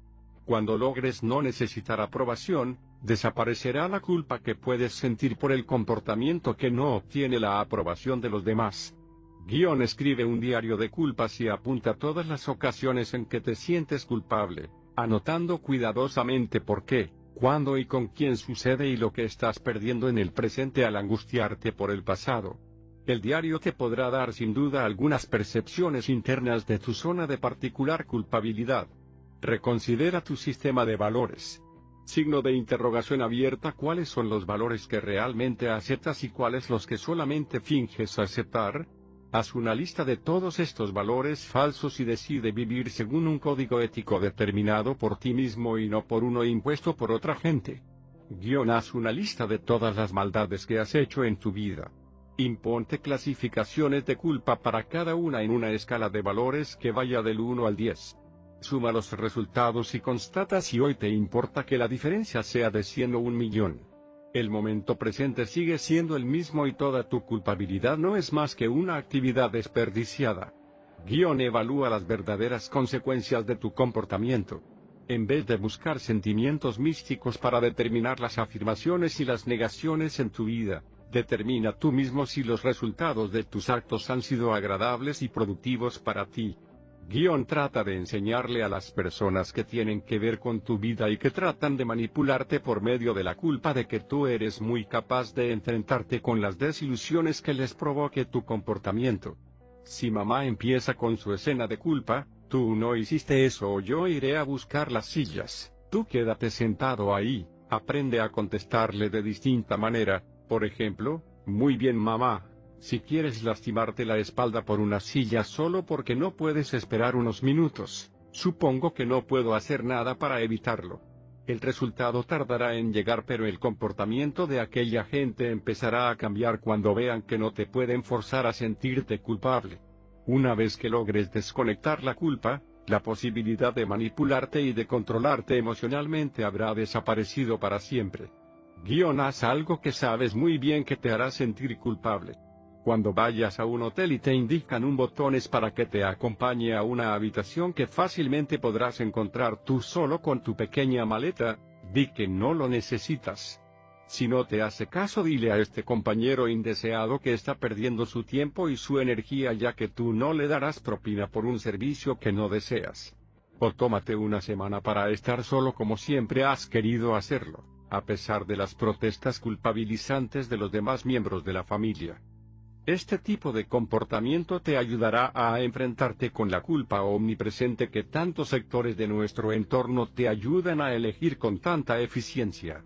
Cuando logres no necesitar aprobación, desaparecerá la culpa que puedes sentir por el comportamiento que no obtiene la aprobación de los demás. Escribe un diario de culpas y apunta todas las ocasiones en que te sientes culpable, anotando cuidadosamente por qué, cuándo y con quién sucede y lo que estás perdiendo en el presente al angustiarte por el pasado. El diario te podrá dar sin duda algunas percepciones internas de tu zona de particular culpabilidad. Reconsidera tu sistema de valores. Signo de interrogación abierta: ¿cuáles son los valores que realmente aceptas y cuáles los que solamente finges aceptar? Haz una lista de todos estos valores falsos y decide vivir según un código ético determinado por ti mismo y no por uno impuesto por otra gente. Haz una lista de todas las maldades que has hecho en tu vida. Imponte clasificaciones de culpa para cada una en una escala de valores que vaya del 1 al 10. Suma los resultados y constata si hoy te importa que la diferencia sea de 100 o 1.000.000. El momento presente sigue siendo el mismo y toda tu culpabilidad no es más que una actividad desperdiciada. Evalúa las verdaderas consecuencias de tu comportamiento. En vez de buscar sentimientos místicos para determinar las afirmaciones y las negaciones en tu vida, determina tú mismo si los resultados de tus actos han sido agradables y productivos para ti. Trata de enseñarle a las personas que tienen que ver con tu vida y que tratan de manipularte por medio de la culpa de que tú eres muy capaz de enfrentarte con las desilusiones que les provoque tu comportamiento. Si mamá empieza con su escena de culpa: tú no hiciste eso o yo iré a buscar las sillas, tú quédate sentado ahí, aprende a contestarle de distinta manera. Por ejemplo: muy bien mamá, si quieres lastimarte la espalda por una silla solo porque no puedes esperar unos minutos, supongo que no puedo hacer nada para evitarlo. El resultado tardará en llegar pero el comportamiento de aquella gente empezará a cambiar cuando vean que no te pueden forzar a sentirte culpable. Una vez que logres desconectar la culpa, la posibilidad de manipularte y de controlarte emocionalmente habrá desaparecido para siempre. Haz algo que sabes muy bien que te hará sentir culpable. Cuando vayas a un hotel y te indican un botón es para que te acompañe a una habitación que fácilmente podrás encontrar tú solo con tu pequeña maleta, di que no lo necesitas. Si no te hace caso, dile a este compañero indeseado que está perdiendo su tiempo y su energía, ya que tú no le darás propina por un servicio que no deseas. O tómate una semana para estar solo como siempre has querido hacerlo, a pesar de las protestas culpabilizantes de los demás miembros de la familia. Este tipo de comportamiento te ayudará a enfrentarte con la culpa omnipresente que tantos sectores de nuestro entorno te ayudan a elegir con tanta eficiencia.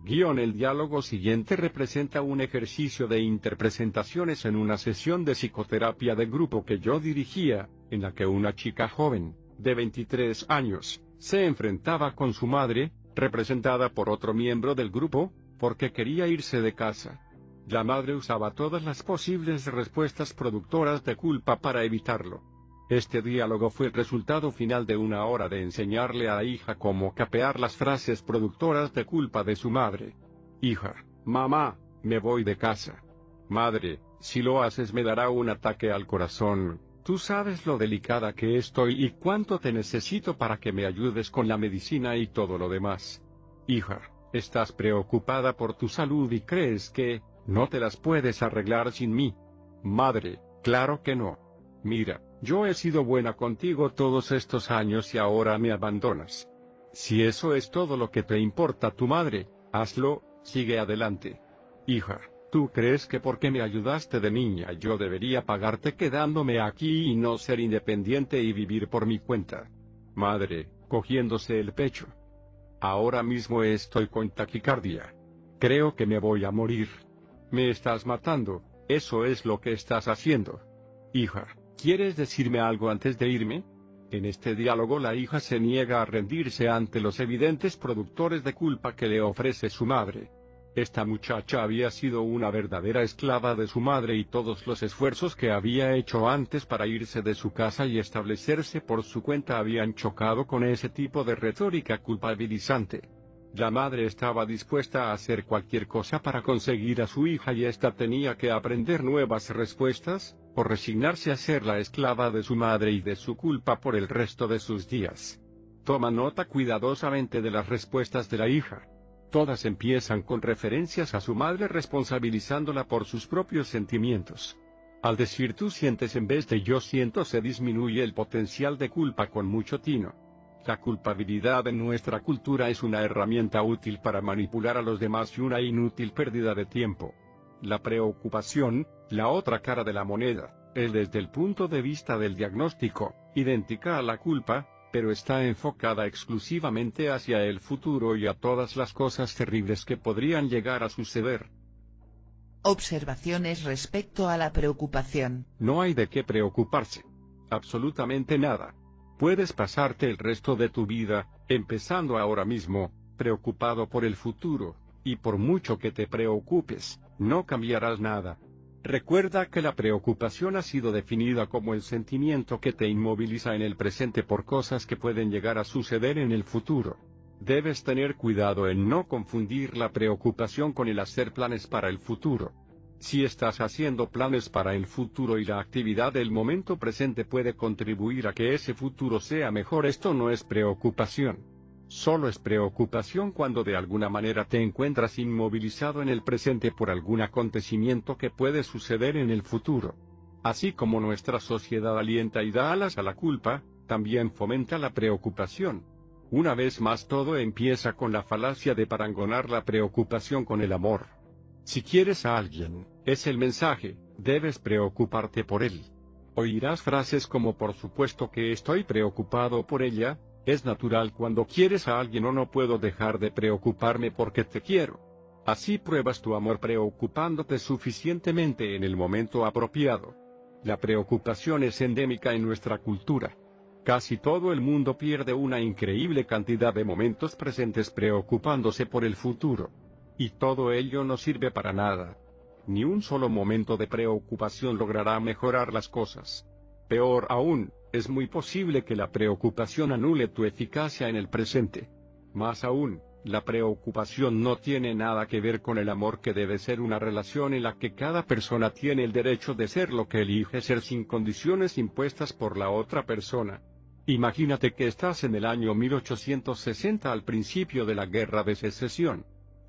El diálogo siguiente representa un ejercicio de interpretaciones en una sesión de psicoterapia de grupo que yo dirigía, en la que una chica joven, de 23 años, se enfrentaba con su madre, representada por otro miembro del grupo, porque quería irse de casa. La madre usaba todas las posibles respuestas productoras de culpa para evitarlo. Este diálogo fue el resultado final de una hora de enseñarle a la hija cómo capear las frases productoras de culpa de su madre. Hija, mamá, me voy de casa. Madre, si lo haces me dará un ataque al corazón. Tú sabes lo delicada que estoy y cuánto te necesito para que me ayudes con la medicina y todo lo demás. Hija, estás preocupada por tu salud y crees que no te las puedes arreglar sin mí. Madre, claro que no. Mira, yo he sido buena contigo todos estos años y ahora me abandonas. Si eso es todo lo que te importa tu madre, hazlo, sigue adelante. Hija, ¿tú crees que porque me ayudaste de niña yo debería pagarte quedándome aquí y no ser independiente y vivir por mi cuenta? Madre, cogiéndose el pecho. Ahora mismo estoy con taquicardia. Creo que me voy a morir. Me estás matando, eso es lo que estás haciendo. Hija, ¿quieres decirme algo antes de irme? En este diálogo la hija se niega a rendirse ante los evidentes productores de culpa que le ofrece su madre. Esta muchacha había sido una verdadera esclava de su madre y todos los esfuerzos que había hecho antes para irse de su casa y establecerse por su cuenta habían chocado con ese tipo de retórica culpabilizante. La madre estaba dispuesta a hacer cualquier cosa para conseguir a su hija y ésta tenía que aprender nuevas respuestas, o resignarse a ser la esclava de su madre y de su culpa por el resto de sus días. Toma nota cuidadosamente de las respuestas de la hija. Todas empiezan con referencias a su madre responsabilizándola por sus propios sentimientos. Al decir tú sientes en vez de yo siento se disminuye el potencial de culpa con mucho tino. La culpabilidad en nuestra cultura es una herramienta útil para manipular a los demás y una inútil pérdida de tiempo. La preocupación, la otra cara de la moneda, es desde el punto de vista del diagnóstico, idéntica a la culpa, pero está enfocada exclusivamente hacia el futuro y a todas las cosas terribles que podrían llegar a suceder. Observaciones respecto a la preocupación. No hay de qué preocuparse. Absolutamente nada. Puedes pasarte el resto de tu vida, empezando ahora mismo, preocupado por el futuro, y por mucho que te preocupes, no cambiarás nada. Recuerda que la preocupación ha sido definida como el sentimiento que te inmoviliza en el presente por cosas que pueden llegar a suceder en el futuro. Debes tener cuidado en no confundir la preocupación con el hacer planes para el futuro. Si estás haciendo planes para el futuro y la actividad del momento presente puede contribuir a que ese futuro sea mejor, esto no es preocupación. Solo es preocupación cuando de alguna manera te encuentras inmovilizado en el presente por algún acontecimiento que puede suceder en el futuro. Así como nuestra sociedad alienta y da alas a la culpa, también fomenta la preocupación. Una vez más todo empieza con la falacia de parangonar la preocupación con el amor. Si quieres a alguien, es el mensaje, debes preocuparte por él. Oirás frases como por supuesto que estoy preocupado por ella, es natural cuando quieres a alguien o no puedo dejar de preocuparme porque te quiero. Así pruebas tu amor preocupándote suficientemente en el momento apropiado. La preocupación es endémica en nuestra cultura. Casi todo el mundo pierde una increíble cantidad de momentos presentes preocupándose por el futuro. Y todo ello no sirve para nada. Ni un solo momento de preocupación logrará mejorar las cosas. Peor aún, es muy posible que la preocupación anule tu eficacia en el presente. Más aún, la preocupación no tiene nada que ver con el amor, que debe ser una relación en la que cada persona tiene el derecho de ser lo que elige ser sin condiciones impuestas por la otra persona. Imagínate que estás en el año 1860 al principio de la Guerra de Secesión.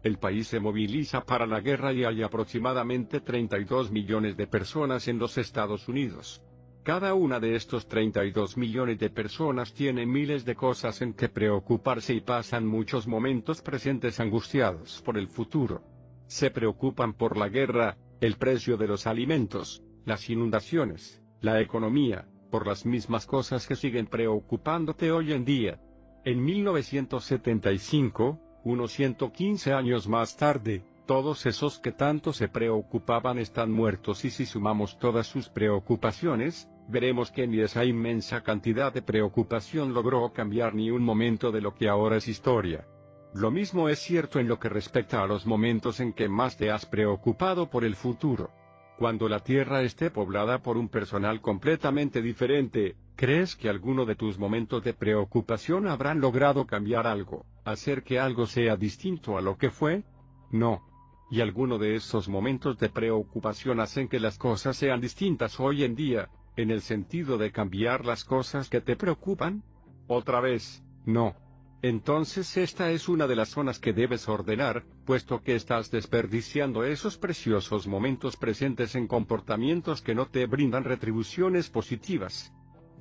El país se moviliza para la guerra y hay aproximadamente 32 millones de personas en los Estados Unidos. Cada una de estos 32 millones de personas tiene miles de cosas en que preocuparse y pasan muchos momentos presentes angustiados por el futuro. Se preocupan por la guerra, el precio de los alimentos, las inundaciones, la economía, por las mismas cosas que siguen preocupándote hoy en día. En 1975, unos 115 años más tarde, todos esos que tanto se preocupaban están muertos y si sumamos todas sus preocupaciones, veremos que ni esa inmensa cantidad de preocupación logró cambiar ni un momento de lo que ahora es historia. Lo mismo es cierto en lo que respecta a los momentos en que más te has preocupado por el futuro. Cuando la Tierra esté poblada por un personal completamente diferente, ¿crees que alguno de tus momentos de preocupación habrán logrado cambiar algo, hacer que algo sea distinto a lo que fue? No. ¿Y alguno de esos momentos de preocupación hacen que las cosas sean distintas hoy en día, en el sentido de cambiar las cosas que te preocupan? Otra vez, no. Entonces esta es una de las zonas que debes ordenar, puesto que estás desperdiciando esos preciosos momentos presentes en comportamientos que no te brindan retribuciones positivas.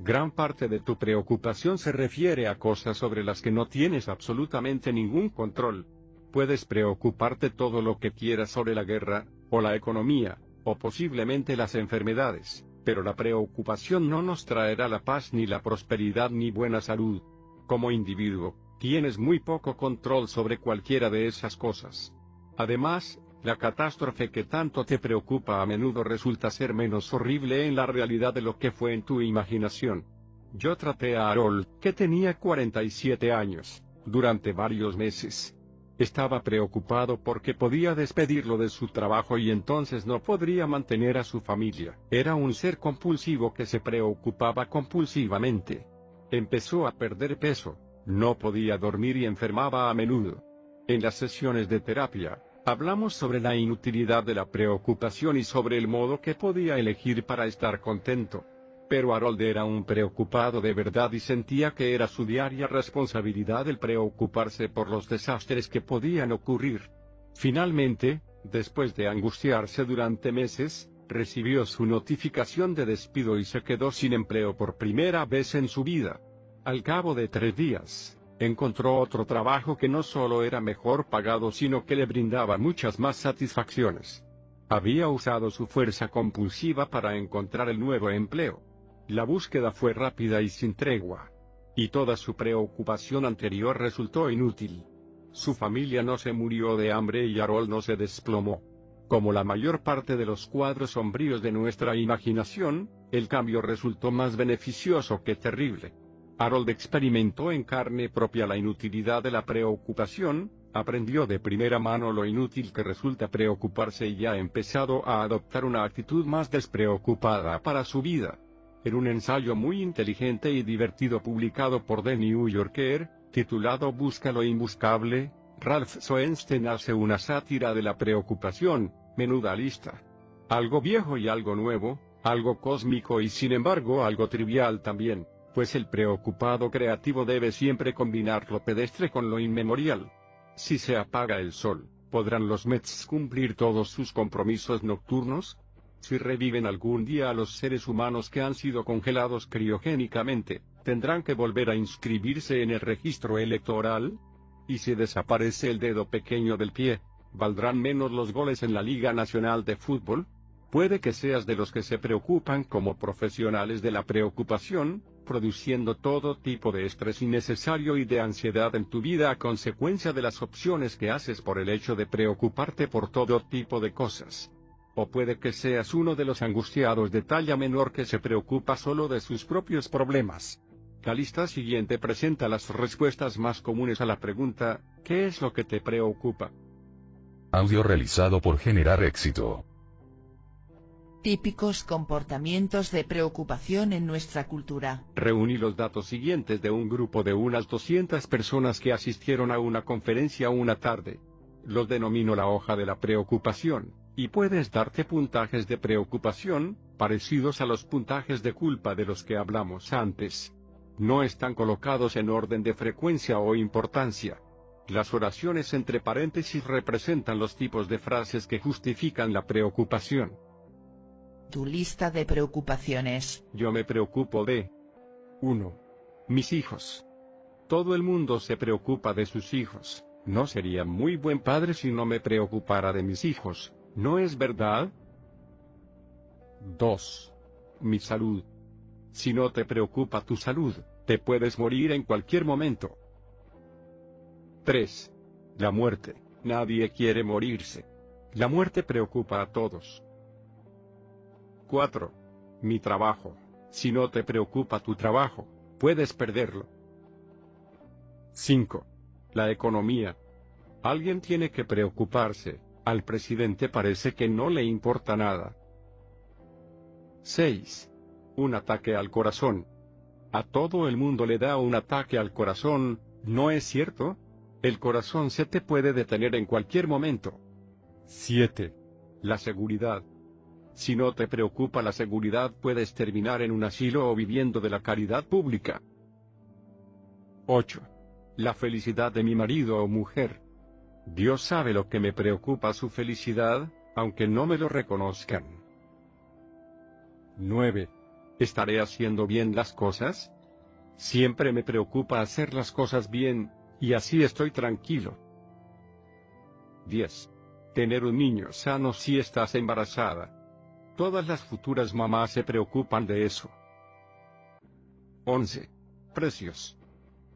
Gran parte de tu preocupación se refiere a cosas sobre las que no tienes absolutamente ningún control. Puedes preocuparte todo lo que quieras sobre la guerra, o la economía, o posiblemente las enfermedades, pero la preocupación no nos traerá la paz ni la prosperidad ni buena salud. Como individuo, tienes muy poco control sobre cualquiera de esas cosas. Además, la catástrofe que tanto te preocupa a menudo resulta ser menos horrible en la realidad de lo que fue en tu imaginación. Yo traté a Harold, que tenía 47 años, durante varios meses. Estaba preocupado porque podía despedirlo de su trabajo y entonces no podría mantener a su familia. Era un ser compulsivo que se preocupaba compulsivamente. Empezó a perder peso, no podía dormir y enfermaba a menudo. En las sesiones de terapia, hablamos sobre la inutilidad de la preocupación y sobre el modo que podía elegir para estar contento. Pero Harold era un preocupado de verdad y sentía que era su diaria responsabilidad el preocuparse por los desastres que podían ocurrir. Finalmente, después de angustiarse durante meses, recibió su notificación de despido y se quedó sin empleo por primera vez en su vida. Al cabo de 3 días, encontró otro trabajo que no solo era mejor pagado sino que le brindaba muchas más satisfacciones. Había usado su fuerza compulsiva para encontrar el nuevo empleo. La búsqueda fue rápida y sin tregua. Y toda su preocupación anterior resultó inútil. Su familia no se murió de hambre y Harold no se desplomó. Como la mayor parte de los cuadros sombríos de nuestra imaginación, el cambio resultó más beneficioso que terrible. Harold experimentó en carne propia la inutilidad de la preocupación, aprendió de primera mano lo inútil que resulta preocuparse y ha empezado a adoptar una actitud más despreocupada para su vida. En un ensayo muy inteligente y divertido publicado por The New Yorker, titulado Busca lo imbuscable, Ralph Soensten hace una sátira de la preocupación, menuda lista. Algo viejo y algo nuevo, algo cósmico y sin embargo algo trivial también, pues el preocupado creativo debe siempre combinar lo pedestre con lo inmemorial. Si se apaga el sol, ¿podrán los Mets cumplir todos sus compromisos nocturnos? Si reviven algún día a los seres humanos que han sido congelados criogénicamente, ¿tendrán que volver a inscribirse en el registro electoral? Y si desaparece el dedo pequeño del pie, ¿valdrán menos los goles en la Liga Nacional de Fútbol? Puede que seas de los que se preocupan como profesionales de la preocupación, produciendo todo tipo de estrés innecesario y de ansiedad en tu vida a consecuencia de las opciones que haces por el hecho de preocuparte por todo tipo de cosas. O puede que seas uno de los angustiados de talla menor que se preocupa solo de sus propios problemas. La lista siguiente presenta las respuestas más comunes a la pregunta, ¿qué es lo que te preocupa? Audio realizado por Generar Éxito. Típicos comportamientos de preocupación en nuestra cultura. Reuní los datos siguientes de un grupo de unas 200 personas que asistieron a una conferencia una tarde. Los denomino la hoja de la preocupación. Y puedes darte puntajes de preocupación, parecidos a los puntajes de culpa de los que hablamos antes. No están colocados en orden de frecuencia o importancia. Las oraciones entre paréntesis representan los tipos de frases que justifican la preocupación. Tu lista de preocupaciones. Yo me preocupo de 1. Mis hijos. Todo el mundo se preocupa de sus hijos. No sería muy buen padre si no me preocupara de mis hijos, ¿no es verdad? 2. Mi salud. Si no te preocupa tu salud, te puedes morir en cualquier momento. 3. La muerte. Nadie quiere morirse. La muerte preocupa a todos. 4. Mi trabajo. Si no te preocupa tu trabajo, puedes perderlo. 5. La economía. Alguien tiene que preocuparse. Al presidente parece que no le importa nada. 6. Un ataque al corazón. A todo el mundo le da un ataque al corazón, ¿no es cierto? El corazón se te puede detener en cualquier momento. 7. La seguridad. Si no te preocupa la seguridad, puedes terminar en un asilo o viviendo de la caridad pública. 8. La felicidad de mi marido o mujer. Dios sabe lo que me preocupa su felicidad, aunque no me lo reconozcan. 9. ¿Estaré haciendo bien las cosas? Siempre me preocupa hacer las cosas bien, y así estoy tranquilo. 10. Tener un niño sano si estás embarazada. Todas las futuras mamás se preocupan de eso. 11. Precios.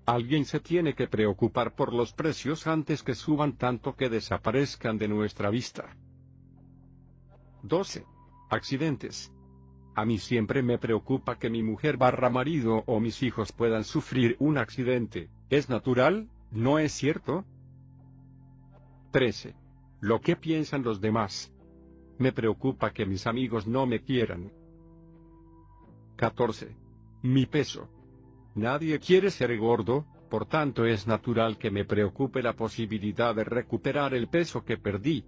Alguien se tiene que preocupar por los precios antes que suban tanto que desaparezcan de nuestra vista. 12. Accidentes. A mí siempre me preocupa que mi mujer / marido o mis hijos puedan sufrir un accidente. ¿Es natural, no es cierto? 13. Lo que piensan los demás. Me preocupa que mis amigos no me quieran. 14. Mi peso. Nadie quiere ser gordo, por tanto es natural que me preocupe la posibilidad de recuperar el peso que perdí.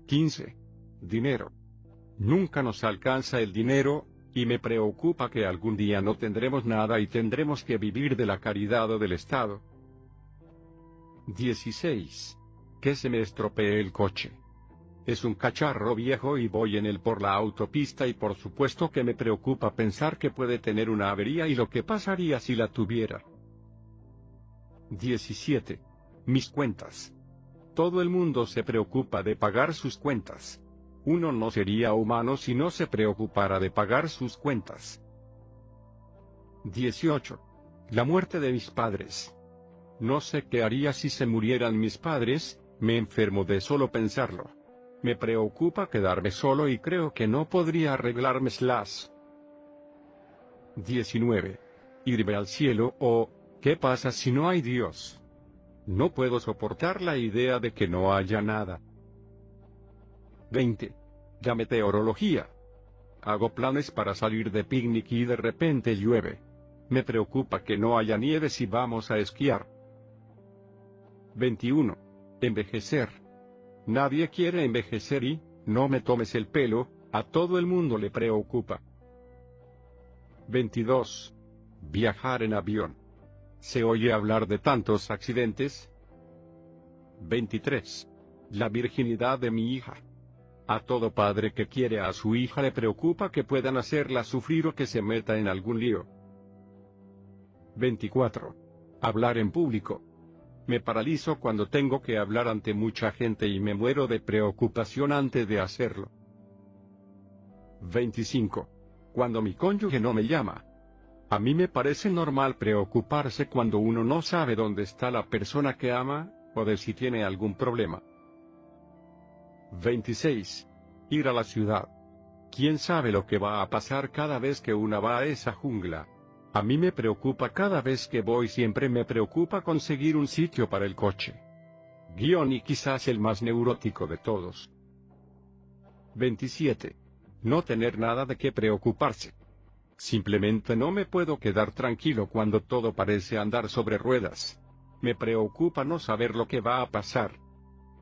15. Dinero. Nunca nos alcanza el dinero, y me preocupa que algún día no tendremos nada y tendremos que vivir de la caridad o del Estado. 16. Que se me estropee el coche. Es un cacharro viejo y voy en él por la autopista y por supuesto que me preocupa pensar que puede tener una avería y lo que pasaría si la tuviera. 17. Mis cuentas. Todo el mundo se preocupa de pagar sus cuentas. Uno no sería humano si no se preocupara de pagar sus cuentas. 18. La muerte de mis padres. No sé qué haría si se murieran mis padres, me enfermo de solo pensarlo. Me preocupa quedarme solo y creo que no podría arreglármelas. 19. Irme al cielo o, ¿qué pasa si no hay Dios? No puedo soportar la idea de que no haya nada. 20. La meteorología. Hago planes para salir de picnic y de repente llueve. Me preocupa que no haya nieve si vamos a esquiar. 21. Envejecer. Nadie quiere envejecer y, no me tomes el pelo, a todo el mundo le preocupa. 22. Viajar en avión. ¿Se oye hablar de tantos accidentes? 23. La virginidad de mi hija. A todo padre que quiere a su hija le preocupa que puedan hacerla sufrir o que se meta en algún lío. 24. Hablar en público. Me paralizo cuando tengo que hablar ante mucha gente y me muero de preocupación antes de hacerlo. 25. Cuando mi cónyuge no me llama. A mí me parece normal preocuparse cuando uno no sabe dónde está la persona que ama, o de si tiene algún problema. 26. Ir a la ciudad. ¿Quién sabe lo que va a pasar cada vez que uno va a esa jungla? A mí me preocupa cada vez que voy, siempre me preocupa conseguir un sitio para el coche. Y quizás el más neurótico de todos. 27. No tener nada de qué preocuparse. Simplemente no me puedo quedar tranquilo cuando todo parece andar sobre ruedas. Me preocupa no saber lo que va a pasar.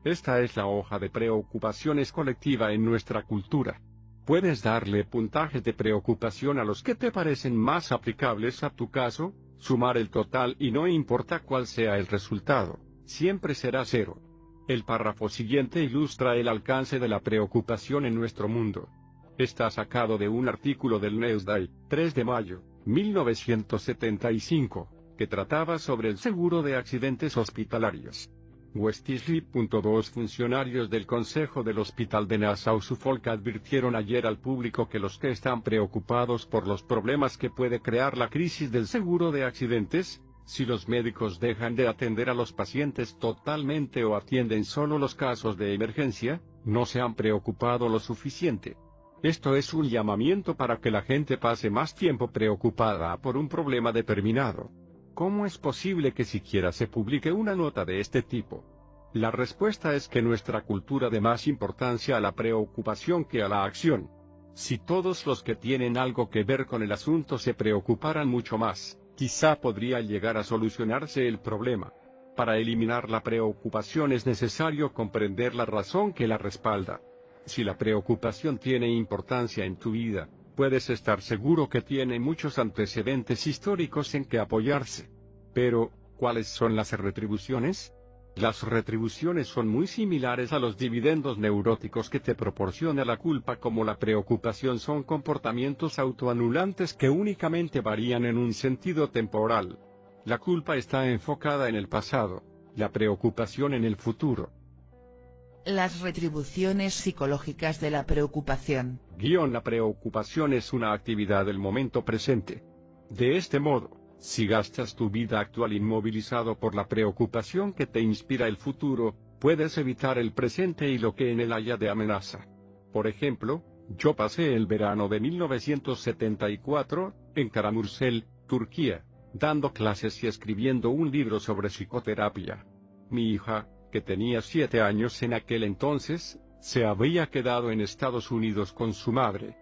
Esta es la hoja de preocupaciones colectiva en nuestra cultura. Puedes darle puntajes de preocupación a los que te parecen más aplicables a tu caso, sumar el total y no importa cuál sea el resultado, siempre será 0. El párrafo siguiente ilustra el alcance de la preocupación en nuestro mundo. Está sacado de un artículo del Newsday, 3 de mayo, 1975, que trataba sobre el seguro de accidentes hospitalarios. Westley.2 Funcionarios del Consejo del Hospital de Nassau-Suffolk advirtieron ayer al público que los que están preocupados por los problemas que puede crear la crisis del seguro de accidentes, si los médicos dejan de atender a los pacientes totalmente o atienden solo los casos de emergencia, no se han preocupado lo suficiente. Esto es un llamamiento para que la gente pase más tiempo preocupada por un problema determinado. ¿Cómo es posible que siquiera se publique una nota de este tipo? La respuesta es que nuestra cultura da más importancia a la preocupación que a la acción. Si todos los que tienen algo que ver con el asunto se preocuparan mucho más, quizá podría llegar a solucionarse el problema. Para eliminar la preocupación es necesario comprender la razón que la respalda. Si la preocupación tiene importancia en tu vida, puedes estar seguro que tiene muchos antecedentes históricos en que apoyarse. Pero, ¿cuáles son las retribuciones? Las retribuciones son muy similares a los dividendos neuróticos que te proporciona la culpa, como la preocupación son comportamientos autoanulantes que únicamente varían en un sentido temporal. La culpa está enfocada en el pasado, la preocupación en el futuro. Las retribuciones psicológicas de la preocupación. La preocupación es una actividad del momento presente. De este modo, si gastas tu vida actual inmovilizado por la preocupación que te inspira el futuro, puedes evitar el presente y lo que en él haya de amenaza. Por ejemplo, yo pasé el verano de 1974, en Karamürsel, Turquía, dando clases y escribiendo un libro sobre psicoterapia. Mi hija, que tenía 7 años en aquel entonces, se había quedado en Estados Unidos con su madre.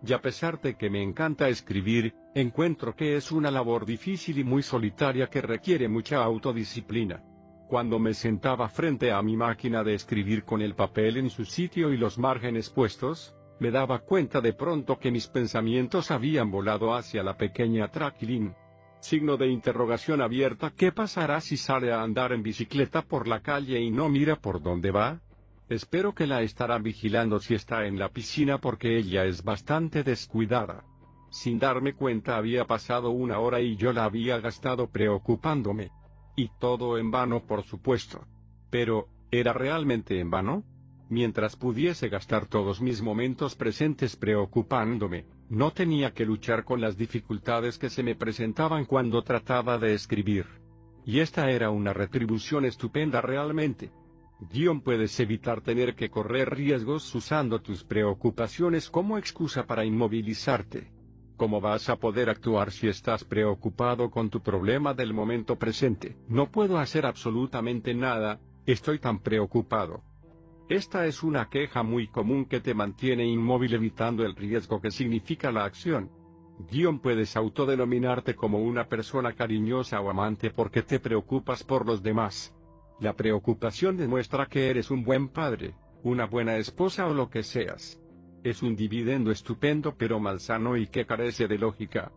Y a pesar de que me encanta escribir, encuentro que es una labor difícil y muy solitaria que requiere mucha autodisciplina. Cuando me sentaba frente a mi máquina de escribir con el papel en su sitio y los márgenes puestos, me daba cuenta de pronto que mis pensamientos habían volado hacia la pequeña Traquilín. Signo de interrogación abierta. ¿Qué pasará si sale a andar en bicicleta por la calle y no mira por dónde va? Espero que la estará vigilando si está en la piscina porque ella es bastante descuidada. Sin darme cuenta había pasado 1 hora y yo la había gastado preocupándome. Y todo en vano, por supuesto. Pero, ¿era realmente en vano? Mientras pudiese gastar todos mis momentos presentes preocupándome, no tenía que luchar con las dificultades que se me presentaban cuando trataba de escribir. Y esta era una retribución estupenda realmente. Puedes evitar tener que correr riesgos usando tus preocupaciones como excusa para inmovilizarte. ¿Cómo vas a poder actuar si estás preocupado con tu problema del momento presente? No puedo hacer absolutamente nada, estoy tan preocupado. Esta es una queja muy común que te mantiene inmóvil evitando el riesgo que significa la acción. Puedes autodenominarte como una persona cariñosa o amante porque te preocupas por los demás. La preocupación demuestra que eres un buen padre, una buena esposa o lo que seas. Es un dividendo estupendo pero malsano y que carece de lógica.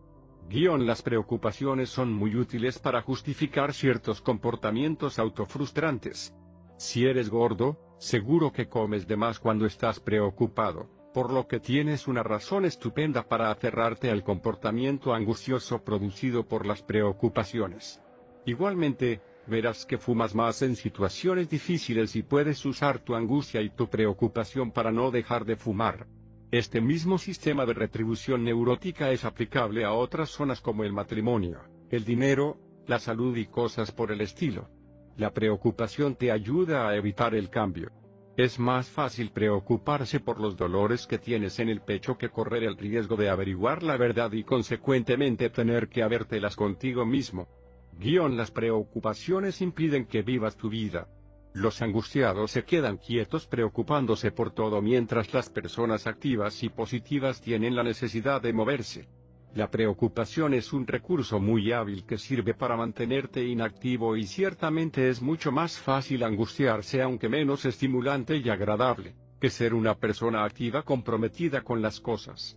Las preocupaciones son muy útiles para justificar ciertos comportamientos autofrustrantes. Si eres gordo, seguro que comes de más cuando estás preocupado, por lo que tienes una razón estupenda para aferrarte al comportamiento angustioso producido por las preocupaciones. Igualmente, verás que fumas más en situaciones difíciles y puedes usar tu angustia y tu preocupación para no dejar de fumar. Este mismo sistema de retribución neurótica es aplicable a otras zonas como el matrimonio, el dinero, la salud y cosas por el estilo. La preocupación te ayuda a evitar el cambio. Es más fácil preocuparse por los dolores que tienes en el pecho que correr el riesgo de averiguar la verdad y consecuentemente tener que habértelas contigo mismo. Las preocupaciones impiden que vivas tu vida. Los angustiados se quedan quietos preocupándose por todo mientras las personas activas y positivas tienen la necesidad de moverse. La preocupación es un recurso muy hábil que sirve para mantenerte inactivo y ciertamente es mucho más fácil angustiarse aunque menos estimulante y agradable, que ser una persona activa comprometida con las cosas.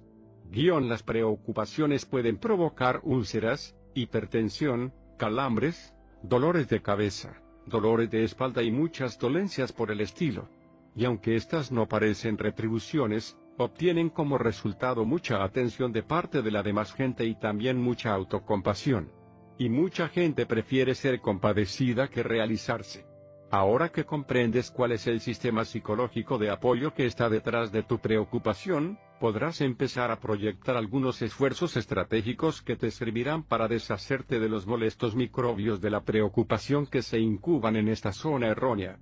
Las preocupaciones pueden provocar úlceras, hipertensión, calambres, dolores de cabeza, dolores de espalda y muchas dolencias por el estilo. Y aunque estas no parecen retribuciones, obtienen como resultado mucha atención de parte de la demás gente y también mucha autocompasión. Y mucha gente prefiere ser compadecida que realizarse. Ahora que comprendes cuál es el sistema psicológico de apoyo que está detrás de tu preocupación, podrás empezar a proyectar algunos esfuerzos estratégicos que te servirán para deshacerte de los molestos microbios de la preocupación que se incuban en esta zona errónea.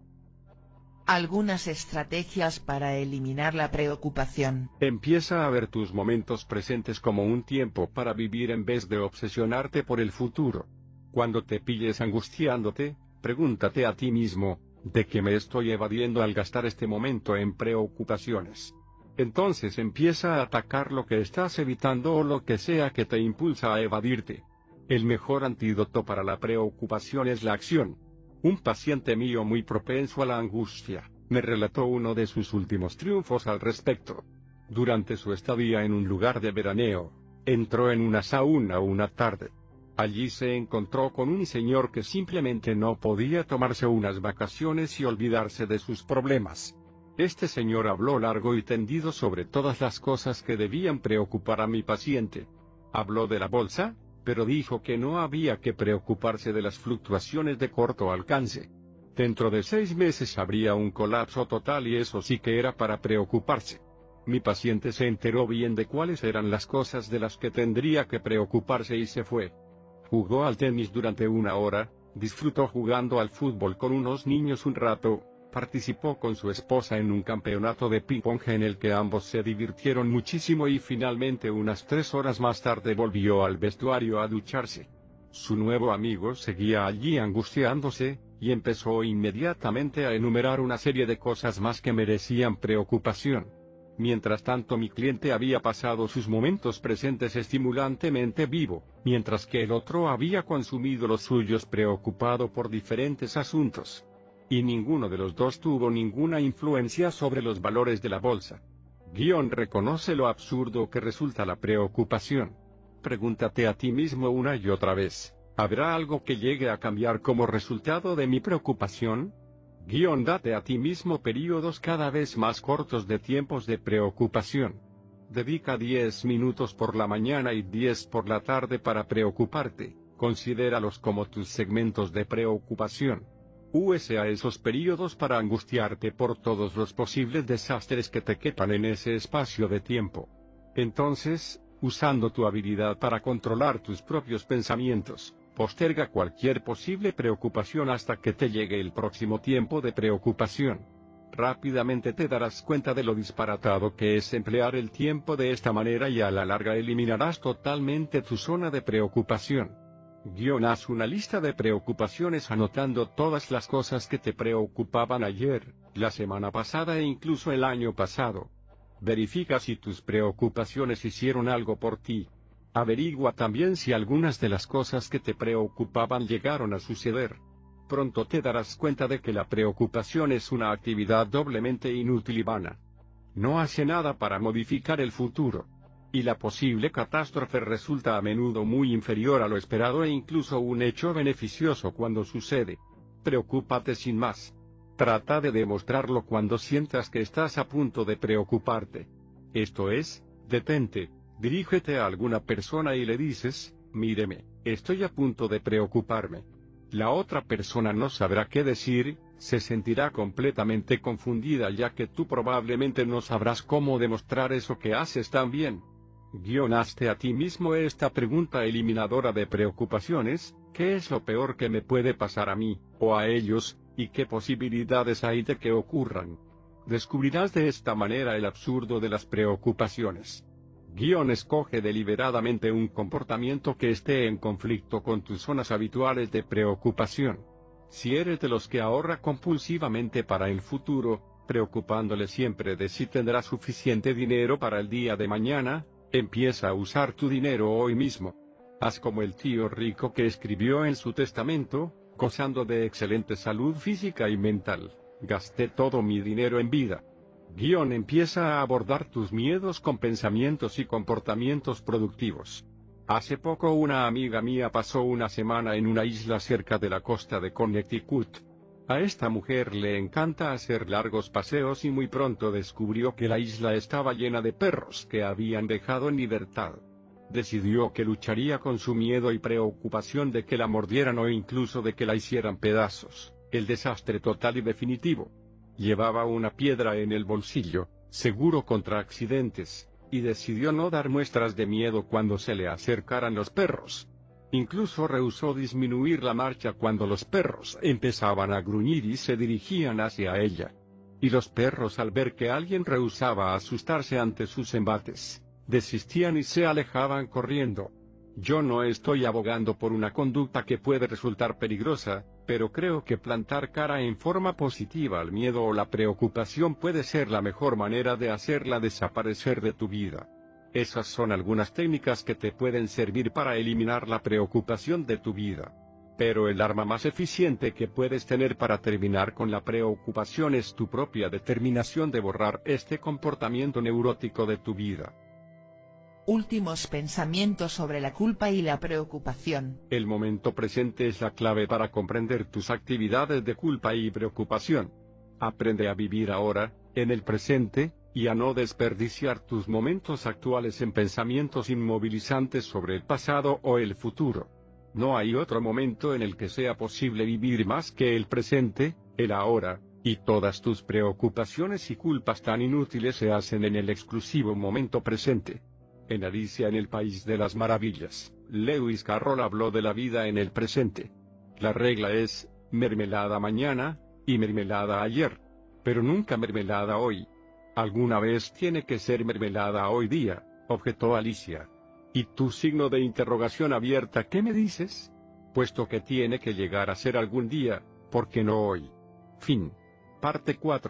Algunas estrategias para eliminar la preocupación. Empieza a ver tus momentos presentes como un tiempo para vivir en vez de obsesionarte por el futuro. Cuando te pilles angustiándote, pregúntate a ti mismo, ¿de qué me estoy evadiendo al gastar este momento en preocupaciones? Entonces empieza a atacar lo que estás evitando o lo que sea que te impulsa a evadirte. El mejor antídoto para la preocupación es la acción. Un paciente mío muy propenso a la angustia, me relató uno de sus últimos triunfos al respecto. Durante su estadía en un lugar de veraneo, entró en una sauna una tarde. Allí se encontró con un señor que simplemente no podía tomarse unas vacaciones y olvidarse de sus problemas. Este señor habló largo y tendido sobre todas las cosas que debían preocupar a mi paciente. Habló de la bolsa, pero dijo que no había que preocuparse de las fluctuaciones de corto alcance. Dentro de 6 meses habría un colapso total y eso sí que era para preocuparse. Mi paciente se enteró bien de cuáles eran las cosas de las que tendría que preocuparse y se fue. Jugó al tenis durante 1 hora, disfrutó jugando al fútbol con unos niños un rato, participó con su esposa en un campeonato de ping-pong en el que ambos se divirtieron muchísimo y finalmente unas 3 horas más tarde volvió al vestuario a ducharse. Su nuevo amigo seguía allí angustiándose, y empezó inmediatamente a enumerar una serie de cosas más que merecían preocupación. Mientras tanto mi cliente había pasado sus momentos presentes estimulantemente vivo, mientras que el otro había consumido los suyos preocupado por diferentes asuntos. Y ninguno de los dos tuvo ninguna influencia sobre los valores de la bolsa. Reconoce lo absurdo que resulta la preocupación. Pregúntate a ti mismo una y otra vez, ¿habrá algo que llegue a cambiar como resultado de mi preocupación? Date a ti mismo periodos cada vez más cortos de tiempos de preocupación. Dedica 10 minutos por la mañana y 10 por la tarde para preocuparte, considéralos como tus segmentos de preocupación. Use a esos periodos para angustiarte por todos los posibles desastres que te quepan en ese espacio de tiempo. Entonces, usando tu habilidad para controlar tus propios pensamientos, posterga cualquier posible preocupación hasta que te llegue el próximo tiempo de preocupación. Rápidamente te darás cuenta de lo disparatado que es emplear el tiempo de esta manera y a la larga eliminarás totalmente tu zona de preocupación. Haz una lista de preocupaciones anotando todas las cosas que te preocupaban ayer, la semana pasada e incluso el año pasado. Verifica si tus preocupaciones hicieron algo por ti. Averigua también si algunas de las cosas que te preocupaban llegaron a suceder. Pronto te darás cuenta de que la preocupación es una actividad doblemente inútil y vana. No hace nada para modificar el futuro. Y la posible catástrofe resulta a menudo muy inferior a lo esperado e incluso un hecho beneficioso cuando sucede. Preocúpate sin más. Trata de demostrarlo cuando sientas que estás a punto de preocuparte. Esto es, detente. Dirígete a alguna persona y le dices, míreme, estoy a punto de preocuparme. La otra persona no sabrá qué decir, se sentirá completamente confundida ya que tú probablemente no sabrás cómo demostrar eso que haces tan bien. Hazte a ti mismo esta pregunta eliminadora de preocupaciones, ¿qué es lo peor que me puede pasar a mí, o a ellos, y qué posibilidades hay de que ocurran? Descubrirás de esta manera el absurdo de las preocupaciones. Escoge deliberadamente un comportamiento que esté en conflicto con tus zonas habituales de preocupación. Si eres de los que ahorra compulsivamente para el futuro, preocupándole siempre de si tendrá suficiente dinero para el día de mañana, empieza a usar tu dinero hoy mismo. Haz como el tío rico que escribió en su testamento, gozando de excelente salud física y mental, gasté todo mi dinero en vida. Empieza a abordar tus miedos con pensamientos y comportamientos productivos. Hace poco una amiga mía pasó una semana en una isla cerca de la costa de Connecticut. A esta mujer le encanta hacer largos paseos y muy pronto descubrió que la isla estaba llena de perros que habían dejado en libertad. Decidió que lucharía con su miedo y preocupación de que la mordieran o incluso de que la hicieran pedazos, el desastre total y definitivo. Llevaba una piedra en el bolsillo, seguro contra accidentes, y decidió no dar muestras de miedo cuando se le acercaran los perros. Incluso rehusó disminuir la marcha cuando los perros empezaban a gruñir y se dirigían hacia ella. Y los perros, al ver que alguien rehusaba asustarse ante sus embates, desistían y se alejaban corriendo. Yo no estoy abogando por una conducta que puede resultar peligrosa, pero creo que plantar cara en forma positiva al miedo o la preocupación puede ser la mejor manera de hacerla desaparecer de tu vida. Esas son algunas técnicas que te pueden servir para eliminar la preocupación de tu vida. Pero el arma más eficiente que puedes tener para terminar con la preocupación es tu propia determinación de borrar este comportamiento neurótico de tu vida. Últimos pensamientos sobre la culpa y la preocupación. El momento presente es la clave para comprender tus actividades de culpa y preocupación. Aprende a vivir ahora, en el presente, y a no desperdiciar tus momentos actuales en pensamientos inmovilizantes sobre el pasado o el futuro. No hay otro momento en el que sea posible vivir más que el presente, el ahora, y todas tus preocupaciones y culpas tan inútiles se hacen en el exclusivo momento presente. En Alicia en el País de las Maravillas, Lewis Carroll habló de la vida en el presente. La regla es, mermelada mañana, y mermelada ayer, pero nunca mermelada hoy. Alguna vez tiene que ser mermelada hoy día, objetó Alicia. ¿Y tu signo de interrogación abierta qué me dices? Puesto que tiene que llegar a ser algún día, ¿por qué no hoy? Fin. Parte 4.